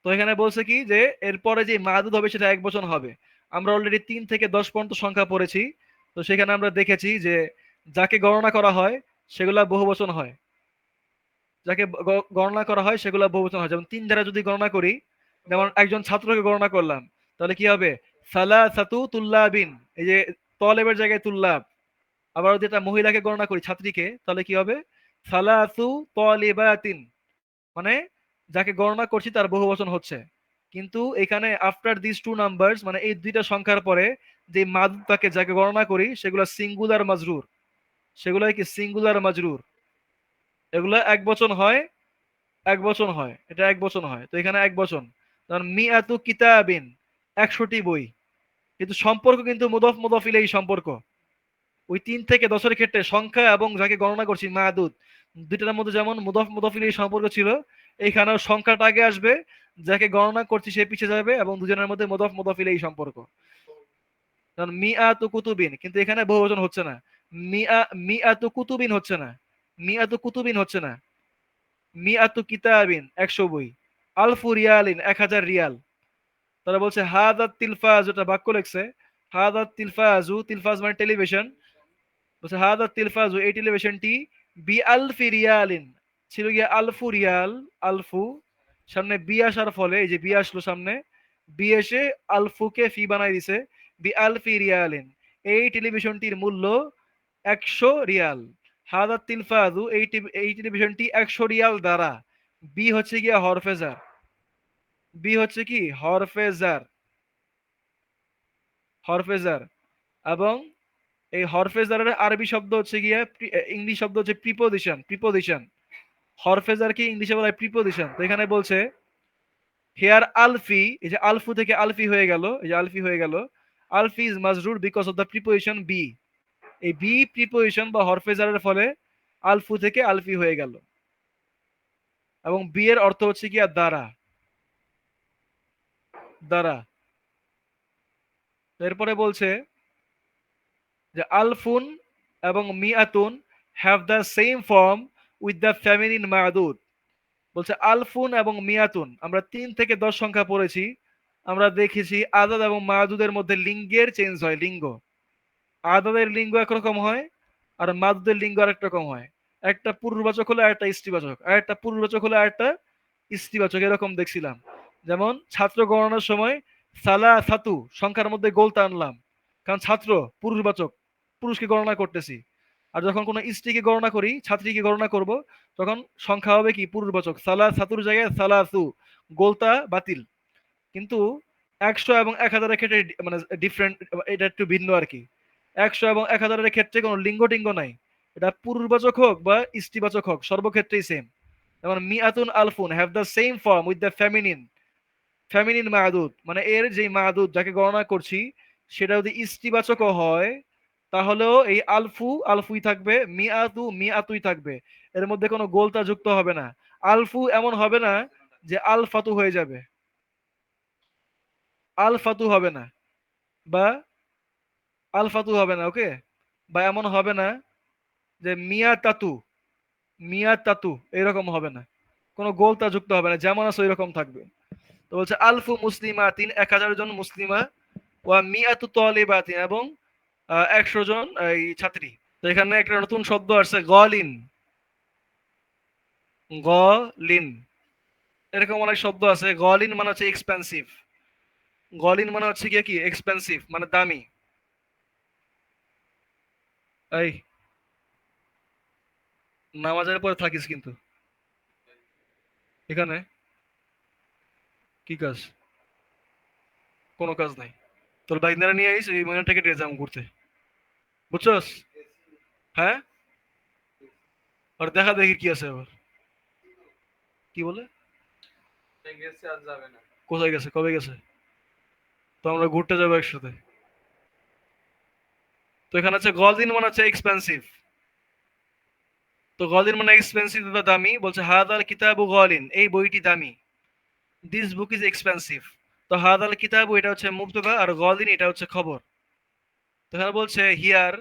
তো এখানে বলছে কি যে এরপরে যে মাদুদ হবে সেটা এক বচন হবে। আমরা অলরেডি 3 থেকে 10 পর্যন্ত সংখ্যা পড়েছি। তো সেখানে আমরা দেখেছি যে যাকে গণনা করা হয় সেগুলা বহুবচন হয়। যাকে গণনা করা হয় সেগুলা বহুবচন হয়। যেমন 3 দ্বারা যদি গণনা করি, যেমন একজন ছাত্রকে গণনা করলাম, তাহলে কি হবে? সালাসাতু তুল্লাবিন। এই যে তলেবের জায়গায় তুল্লাব। আবার যদি একটা মহিলাকে গণনা করি, ছাত্রীকে, তাহলে কি হবে? সালাসু তলিবাতিন। মানে যাকে গণনা করছি তার বহুবচন হচ্ছে। কিন্তু এখানে আফটার দিস টু নাম্বারস, মানে এই দুইটা সংখ্যার পরে যে মাদুদটাকে যাকে গণনা করি সেগুলো সিঙ্গুলার মাজরুর। সেগুলো কি সিঙ্গুলার মাজরুর। এগুলো এক বচন হয়, এক বচন হয়, এটা এক বচন হয়। তো এখানে এক বচন। কারণ মিআতু কিতাবিন, 100টি বই। কিন্তু সম্পর্ক কিন্তু মুদফ মুদফ ইলাইহি সম্পর্ক। ওই 3 থেকে 10 এর ক্ষেত্রে সংখ্যা এবং যাকে গণনা করছি মাদুদ, দুইটার মধ্যে যেমন মুদফ মুদফ ইলাইহি সম্পর্ক ছিল, এইখানেও সংখ্যাটা আগে আসবে, যাকে গণনা করছি সে পিছে যাবে, এবং দুজনের মধ্যে মুদফ মুদফ ইলাইহি সম্পর্ক। কারণ মিআতু কুতুবিন, কিন্তু এখানে বহুবচন হচ্ছে না। মিআতু কুতুবিন হচ্ছে না, মিআতু কুতুবিন হচ্ছে না, মিআতু কিতাবিন 100 বই, আলফু রিয়ালিন 1000 রিয়াল। তারা বলছে হাদাত তিলফাজ, ওটা বাক্য লেখছে, হাদাত তিলফাজু, তিলফাজ মানে টেলিভিশন, বলছে হাদাত তিলফাজু, এই টেলিভিশনটি বি আলফি রিয়ালিন, ছিল গিয়ে আলফু রিয়াল। আলফু সামনে বি আসার ফলে, এই যে বি আসলো সামনে, বি এসে আলফুকে ফি বানাই দিছে, বি আলফি রিয়ালিন। এই টেলিভিশনটির মূল্য 100 রিয়াল। হাদাত তিলফাজু, এই টেলিভিশনটি 100 রিয়াল দ্বারা। বি হচ্ছে গিয়া হরফেজার, বি হচ্ছে কি হরফেজার, হরফেজার। এবং এই হরফেজারের আরবি শব্দ হচ্ছে গিয়া, ইংলিশ শব্দ হচ্ছে প্রিপোজিশন, প্রিপোজিশন। হরফেজার কি ইংলিশে বলা হয় প্রিপোজিশন। তো এখানে বলছে হেয়ার আলফি, এই যে আলফু থেকে আলফি হয়ে গেল, এই যে আলফি হয়ে গেল, আলফি ইজ মাজরুর বিকজ অফ দ্য প্রিপোজিশন বি। এই বি প্রিপোজিশন বা হরফেজারের ফলে আলফু থেকে আলফি হয়ে গেল। এবং বি এর অর্থ হচ্ছে কি আর দ্বারা, দ্বারা। এরপরে বলছে যে আলফুন এবং মিআতুন have the same form with the feminine মাদুদ। বলছে আলফুন এবং মিয়াতুন, আমরা 3 থেকে 10 সংখ্যা পড়েছি, আমরা দেখেছি আদাদ এবং মাদুদের মধ্যে লিঙ্গের চেঞ্জ হয়, লিঙ্গ। আদাদের লিঙ্গ একরকম হয়, আর মাদুদের লিঙ্গ আরেক রকম হয়। একটা পুরুষবাচক হলে আরেকটা স্ত্রীবাচক, আর একটা পুরুষবাচক হলে আরেকটা স্ত্রীবাচক, এরকম দেখছিলাম। যেমন ছাত্র গণনার সময় সালা সাতু সংখ্যার মধ্যে গোলতা আনলাম, কারণ ছাত্র পুরুষবাচক, পুরুষকে গণনা করতেছি। আর যখন কোনো স্ত্রীকে গণনা করি, ছাত্রীকে গণনা করব, তখন সংখ্যা হবে কি পুরুষবাচক, সালা সাতুর জায়গায় সালাসু, গোলতা বাতিল। কিন্তু 100 এবং 1000 ক্ষেত্রে মানে ডিফারেন্ট, এটা একটু ভিন্ন আর কি। 100 এবং 1000 ক্ষেত্রে কোনো লিঙ্গ টিঙ্গ নাই, এটা পুরুষবাচক হোক বা স্ত্রীবাচক হোক সর্বক্ষেত্রেই সেম। যেমন মিআতুন আলফুন have the same form with the feminine, feminine মাদুদ, মানে এর যে মাদুদ যাকে গণনা করছি সেটা যদি স্ত্রীবাচকও হয়, তাহলেও এই আলফু আলফুই থাকবে, মিআতু মিআতুই থাকবে। এর মধ্যে কোনো গোলতা যুক্ত হবে না। আলফু এমন হবে না যে আল ফাতু হয়ে যাবে, আল ফাতু হবে না, বা আল ফাতু হবে না, ওকে। বা এমন হবে না যে মিয়া তাতু, মিয়া তাতু এরকম হবে না, কোনো গোলতা যুক্ত হবে না, যেমন আছে ওই রকম থাকবে। তো বলছে আলফু মুসলিমাতিন, 1000 জন মুসলিমা, ওয়া মিআতু তালিবাতিন, এবং 100 জন এই ছাত্রী। তো এখানে একটা নতুন শব্দ আসছে গলিন, গলিন। এরকম অনেক শব্দ আছে। গলিন মানে হচ্ছে এক্সপেন্সিভ, গলিন মানে হচ্ছে কি এক্সপেন্সিভ মানে দামি। এই নামাজের পরে থাকিস কিন্তু এখানে, কি কাজ? কোনো কাজ নাই। তোর বাইক নিয়ে আইস, এই মহিনা থেকে যাম ঘুরতে, বুঝছস? হ্যাঁ, আর দেখা দেখি কি আছে আবার। কি বলে? কোথায় গেছে, কবে গেছে? তো আমরা ঘুরতে যাবো একসাথে। তো এখানে আছে গলিন মানে হচ্ছে এক্সপেন্সিভ। তো গলিন মানে এক্সপেন্সিভ বা দামি। বলছে হাদাল কিতাবু গলিন, এই বইটি দামি। This book is expensive. তো হাদাল কিতাবু এটা হচ্ছে মুবতাদা, আর গলিন এটা হচ্ছে খবর। তো এখানে বলছে হিয়ার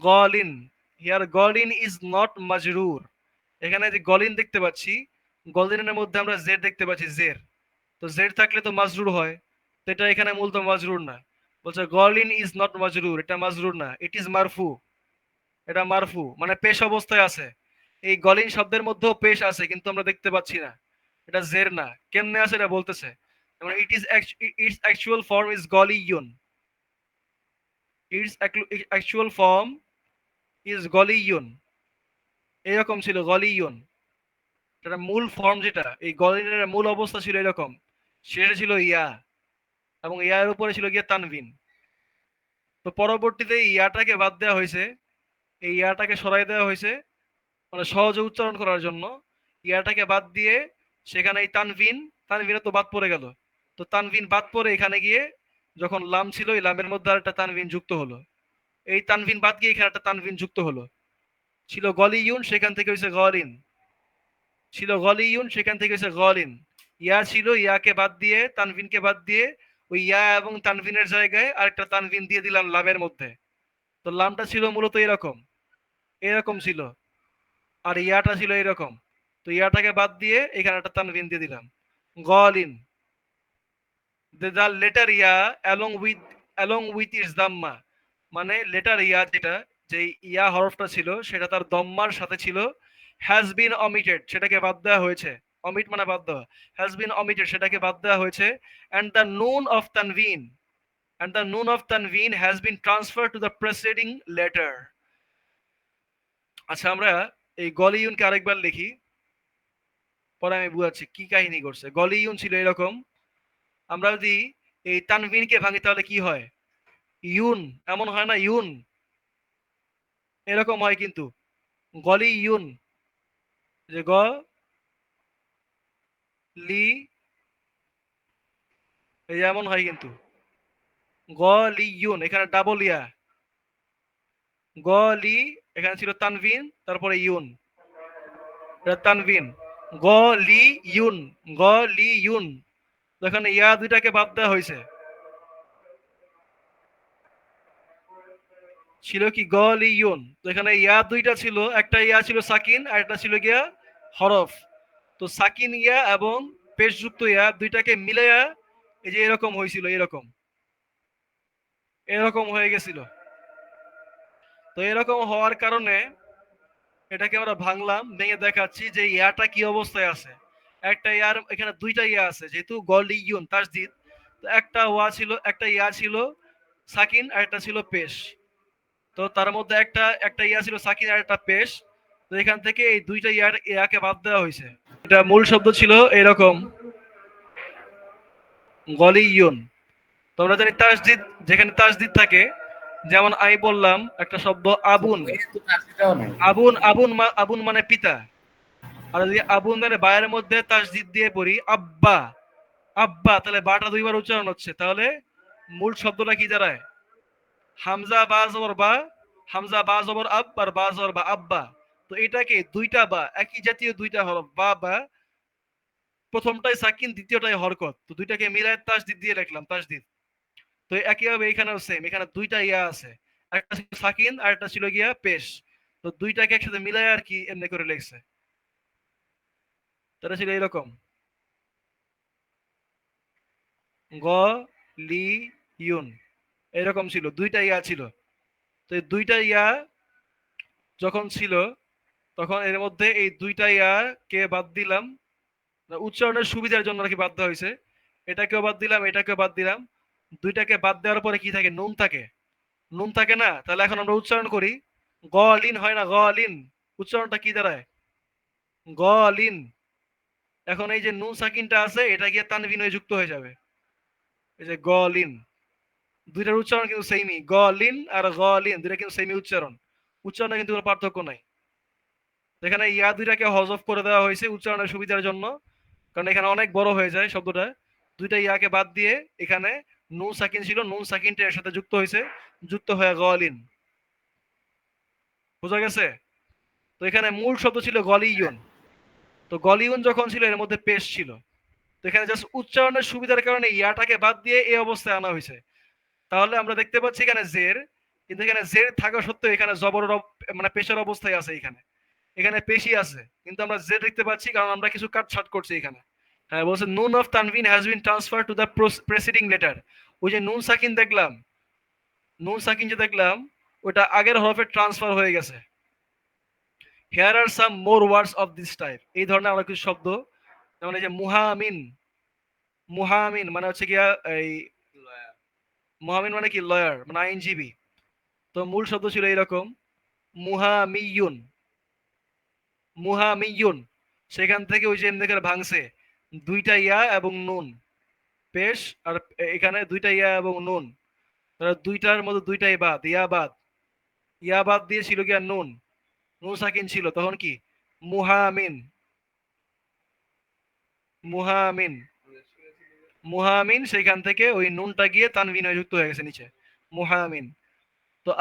গলিন, হিয়ার গলিন ইজ নট মাজরুর। এখানে যে গলিন দেখতে পাচ্ছি, গলিনের মধ্যে আমরা জের দেখতে পাচ্ছি, জের। তো জেড থাকলে তো মাজরুর হয়, তো এটা এখানে মূলত মাজরুর না। বলছে গলিন ইজ নট মাজরুর, এটা মাজরুর না, ইট ইজ মারফু, এটা মারফু মানে পেশ অবস্থায় আছে। এই গলিন শব্দের মধ্যেও পেশ আছে কিন্তু আমরা দেখতে পাচ্ছি না, এটা জের না। কেমনে আছে এটা বলতেছে, মানে it is its actual form is গলিয়ুন, ইটস অ্যাকচুয়াল ফর্ম ইজ গলিয়ুন, এরকম ছিল গলিয়ুন। এটা মূল ফর্ম যেটা, এই গলিনের মূল অবস্থা ছিল এরকম, সেটা ছিল ইয়া, এবং ইয়ার উপরে ছিল গিয়ে তানভিন। তো পরবর্তীতে ইয়াটাকে বাদ দেওয়া হয়েছে, এই ইয়াটাকে সরাই দেওয়া হয়েছে মানে সহজে উচ্চারণ করার জন্য। ইয়াটাকে বাদ দিয়ে সেখানে এই তানভিন, তানভিনে তো বাদ পড়ে গেল, তো তানভিন বাদ পড়ে এখানে গিয়ে যখন লাম ছিল এই লামের মধ্যে আরেকটা তানভিন যুক্ত হলো, এই তানভিন বাদ গিয়ে এখানে একটা তানভিন যুক্ত হলো। ছিল গলিয়ুন, সেখান থেকে হয়েছে গলিন, ছিল গলিয়ুন, সেখান থেকে হয়েছে গলিন। ইয়া ছিল, ইয়াকে বাদ দিয়ে তানভিনকে বাদ দিয়ে ওই ইয়া এবং তানভিনের জায়গায় আরেকটা তানভিন দিয়ে দিলাম লামের মধ্যে। তো লামটা ছিল মূলত এরকম, এরকম ছিল, আর ইয়াটা ছিল এরকম। তো ইয়াটাকে বাদ দিয়ে এখানে একটা তানভিন দিয়ে দিলাম, গলিন। দ্য লেটার ইয়া অ্যালং উইথ ইটস দাম্মা, মানে লেটার ইয়া যেটা, যে ইয়া হরফটা ছিল সেটা তার দম্মার সাথে ছিল, হ্যাজ বিন অমিটেড, সেটাকে বাদ দেওয়া হয়েছে। অমিট মানে বাদ দেওয়া, হ্যাজ বিন অমিটেড সেটাকে বাদ দেওয়া হয়েছে। অ্যান্ড দ্য নুন of Tanvin, and the noon of tanveen has been transferred to the preceding letter. আচ্ছা আমরা এই গলিয়ুনকে আরেকবার লিখি, পরে আমি বুঝাচ্ছি কি কাহিনী করছে। গলিয়ুন ছিল এরকম, আমরা যদি এই তানভিনকে ভাঙি তাহলে কি হয়, ইউন, এমন হয় না, ইউন এরকম হয় কিন্তু, গলিয়ুন, যে গ লি, এই এমন হয় কিন্তু, গলিয়ুন, এখানে ডাবল ইয়া, গলি, এখানে ছিল তানভিন তারপরে ইউন, এটা তানভিন, গলিয়ুন, গলিয়ুন। এখানে ইয়া দুইটাকে বাদ দেওয়া হয়েছে, ছিল কি গলিয়ুন। তো এখানে ইয়া দুইটা ছিল, একটা ইয়া ছিল সাকিন আর একটা ছিল গিয়া হরফ। তো সাকিন ইয়া এবং পেশযুক্ত ইয়া দুইটাকে মিলাইয়া এই যে এরকম হয়েছিল, এরকম এরকম হয়ে গেছিল। তো এরকম হওয়ার কারণে এটাকে আমরা ভাঙলাম, ভেঙে দেখাচ্ছি যে ইয়াটা কি অবস্থায় আছে। একটা ইয়ার এখানে দুইটা ইয়া আছে, যেহেতু গলিয়ুন তাসদিদ, তো একটা ওয়া ছিল, একটা ইয়া ছিল সাকিন আর একটা ছিল পেশ। তো তার মধ্যে একটা একটা ইয়া ছিল সাকিন আর একটা পেশ। তো এখান থেকে এই দুইটা ইয়াকে বাদ দেওয়া হয়েছে। এটা মূল শব্দ ছিল এরকম, গলিয়ুন। তোমরা জানি তাসদিদ, যেখানে তাসদিদ থাকে, যেমন আমি বললাম একটা শব্দ আবুন, সেটাও নাই। আবুন আবুন আবুন মানে পিতা। আর যদি আবুন মানে বায়ের মধ্যে তাসদিদ দিয়ে পড়ি আব্বা, আব্বা, তাহলে বাটা দুইবার উচ্চারণ হচ্ছে, তাহলে মূল শব্দটা কি দাঁড়ায়, হামজা বা জবর বা, হামজা বা জবর আব আর বা জবর বা, আব্বা। তো এটাকে দুইটা বা, একই জাতীয় দুইটা হরফ, বা বা, প্রথমটাই সাকিন দ্বিতীয়টাই হরকত, তো দুইটাকে মিলায় তাসদিদ দিয়ে রাখলাম, তাসদিদ। তো একইভাবে এখানেও সেম, এখানে দুইটা ইয়া আছে, একটা ছিল সাকিন আর একটা ছিল গিয়া পেশ। তো দুইটাকে একসাথে মিলায় আর কি এমনি করে লিখছে, তারা ছিল এরকম, গ লি ইউন, এরকম ছিল, দুইটা ইয়া ছিল। তো এই দুইটা ইয়া যখন ছিল তখন এর মধ্যে এই দুইটা ইয়া কে বাদ দিলাম, উচ্চারণের সুবিধার জন্য নাকি বাদ দেওয়া হয়েছে। এটাকেও বাদ দিলাম, এটাকেও বাদ দিলাম। দুইটাকে বাদ দেওয়ার পরে কি থাকে, নুন থাকে, নুন থাকে না। তাহলে এখন আমরা উচ্চারণ করি, গলিন হয় না, গলিন, উচ্চারণটা কি দাঁড়ায়, গলিন। এখন এই যে নুন সাকিনটা আছে এটা গিয়ে তানভিন হয়ে যুক্ত হয়ে যাবে, এই যে গলিন। দুইটার উচ্চারণ কিন্তু সেমই, গলিন আর গলিন দুইটা কিন্তু সেমই উচ্চারণ, উচ্চারণে কিন্তু কোনো পার্থক্য নাই। এখানে ইয়া দুইটাকে হজফ করে দেওয়া হয়েছে উচ্চারণের সুবিধার জন্য, কারণ এখানে অনেক বড় হয়ে যায় শব্দটা। দুইটা ইয়াকে বাদ দিয়ে এখানে নুন সাকিন ছিল, নুন সাকিনটা এর সাথে যুক্ত হয়েছে, যুক্ত হয়ে গলিন, বোঝা গেছে। তো এখানে মূল শব্দ ছিল গলিয়ন, তো গলিয়ন যখন ছিল এর মধ্যে পেশ ছিল। তো এখানে জাস্ট উচ্চারণের সুবিধার কারণে ইয়াটাকে বাদ দিয়ে এই অবস্থায় আনা হয়েছে। তাহলে আমরা দেখতে পাচ্ছি এখানে জের, কিন্তু এখানে জের থাকা সত্ত্বেও এখানে জবর মানে পেশের অবস্থায় আছে, এখানে এখানে পেশি আছে কিন্তু আমরা জের দেখতে পাচ্ছি কারণ আমরা কিছু কাটছাট করছি এখানে। হ্যাঁ, বলছে নুন of Tanvin has been transfer to the presiding letter. ওই যে নুন সাকিন দেখলাম, নুন সাকিন যে দেখলাম, ওটা আগের হরফে ট্রান্সফার হয়ে গেছে। Here are some more words of this type. এই ধরনের আমরা কিছু শব্দ, যেমন এই যে মুহামিন। মুহামিন মানে হচ্ছে গিয়া এই, মুহামিন মানে কি? লয়ার, মানে আইনজীবী। তো মূল শব্দ ছিল এরকম, মুহামিয়ুন, মুহামিয়ুন। সেখান থেকে ওই যে এমনি করে ভাঙছে, দুইটা ইয়া এবং নুন, পেশ। আর এখানে দুইটা ইয়া এবং নুন, তাহলে দুইটার মধ্যে দুইটাই বাদ, ইয়া বাদ। ইয়া বাদ দিয়ে ছিল গিয়া নুন, নুন সাকিন ছিল, তখন কি? মুহামিন, মুহামিন, মুহামিন। সেখান থেকে ওই নুনটা গিয়ে তানভিন হয়ে যুক্ত হয়ে গেছে নিচে, মুহামিন। তো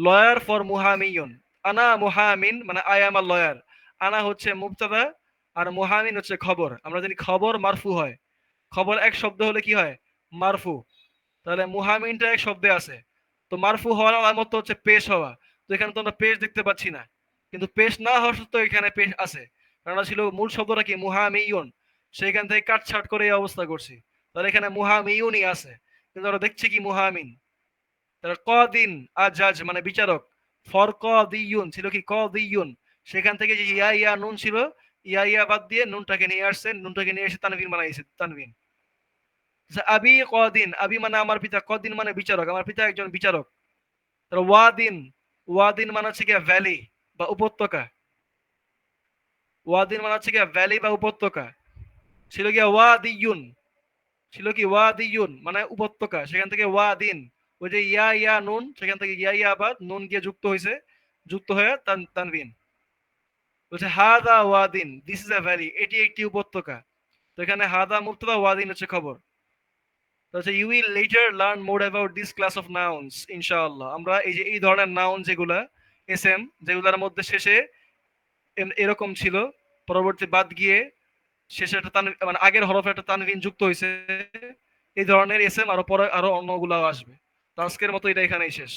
লয়ার ফর মুহামিয়ুন। আনা মুহামিন মানে আই এম আ লয়ার। আনা হচ্ছে মুবতাদা, আর মুহামিন হচ্ছে খবর। আমরা জানি খবর মারফু হয়, খবর এক শব্দ হলে কি হয়? মারফু। তাহলে মুহামিনটা এক শব্দে আছে, তো মারফু হওয়ার আলামত হচ্ছে পেশ হওয়া। তো এখানে তো আমরা পেশ দেখতে পাচ্ছি না, কিন্তু পেশ না হওয়া সত্ত্বেও এখানে পেশ আছে, কারণ ছিল মূল শব্দটা কি? মুহামিয়ুন। সেইখান থেকে কাটছাট করে এই অবস্থা করছি, তাহলে এখানে মুহামিয়ুনই আছে, কিন্তু আমরা দেখছি কি? মুহামিন। তাহলে কদিন আর জাজ মানে বিচারক, ফর কদিয়ুন ছিল কি? কদিয়ুন। সেখান থেকে যে ইয়া ইয়া নুন ছিল, ইয়া ইয়া বাদ দিয়ে নুনটাকে নিয়ে আসছে, নুনটাকে নিয়ে এসে তানভিন বানাইছে, তানভিন। আবি কদিন, আবি মানে আমার পিতা, কদিন মানে বিচারক, আমার পিতা একজন বিচারক। তাহলে ওয়াদিন, ওয়াদিন মানে হচ্ছে গিয়া ভ্যালি বা উপত্যকা। ওয়াদিন মানে হচ্ছে গিয়া ভ্যালি বা উপত্যকা। ছিল গিয়া ওয়াদিয়ুন, ছিল কি? ওয়াদিয়ুন মানে উপত্যকা। সেখান থেকে ওয়াদিন, ওই যে ইয়া ইয়া নুন, সেখান থেকে ইয়া ইয়া বাদ নুন গিয়ে যুক্ত হয়েছে, যুক্ত হয়ে তানভিন। বলছে হাদা ওয়াদিন, দিস ইজ আ ভ্যালি, এটি একটি উপত্যকা। তো এখানে হাদা মুবতাদা, ওয়াদিন হচ্ছে খবর। তাহলে you will later learn more about this class of nouns ইনশাআল্লাহ। আমরা এই যে এই ধরনের নাউন যেগুলা এসএম, যেগুলোর মধ্যে শেষে এরকম ছিল, পরবর্তী বাদ গিয়ে শেষে একটা মানে আগের হরফে একটা তানভিন যুক্ত হয়েছে, এই ধরনের এসএম আরো পরে আরো অন্যগুলাও আসবে। তো আজকের মতো এটা এখানেই শেষ।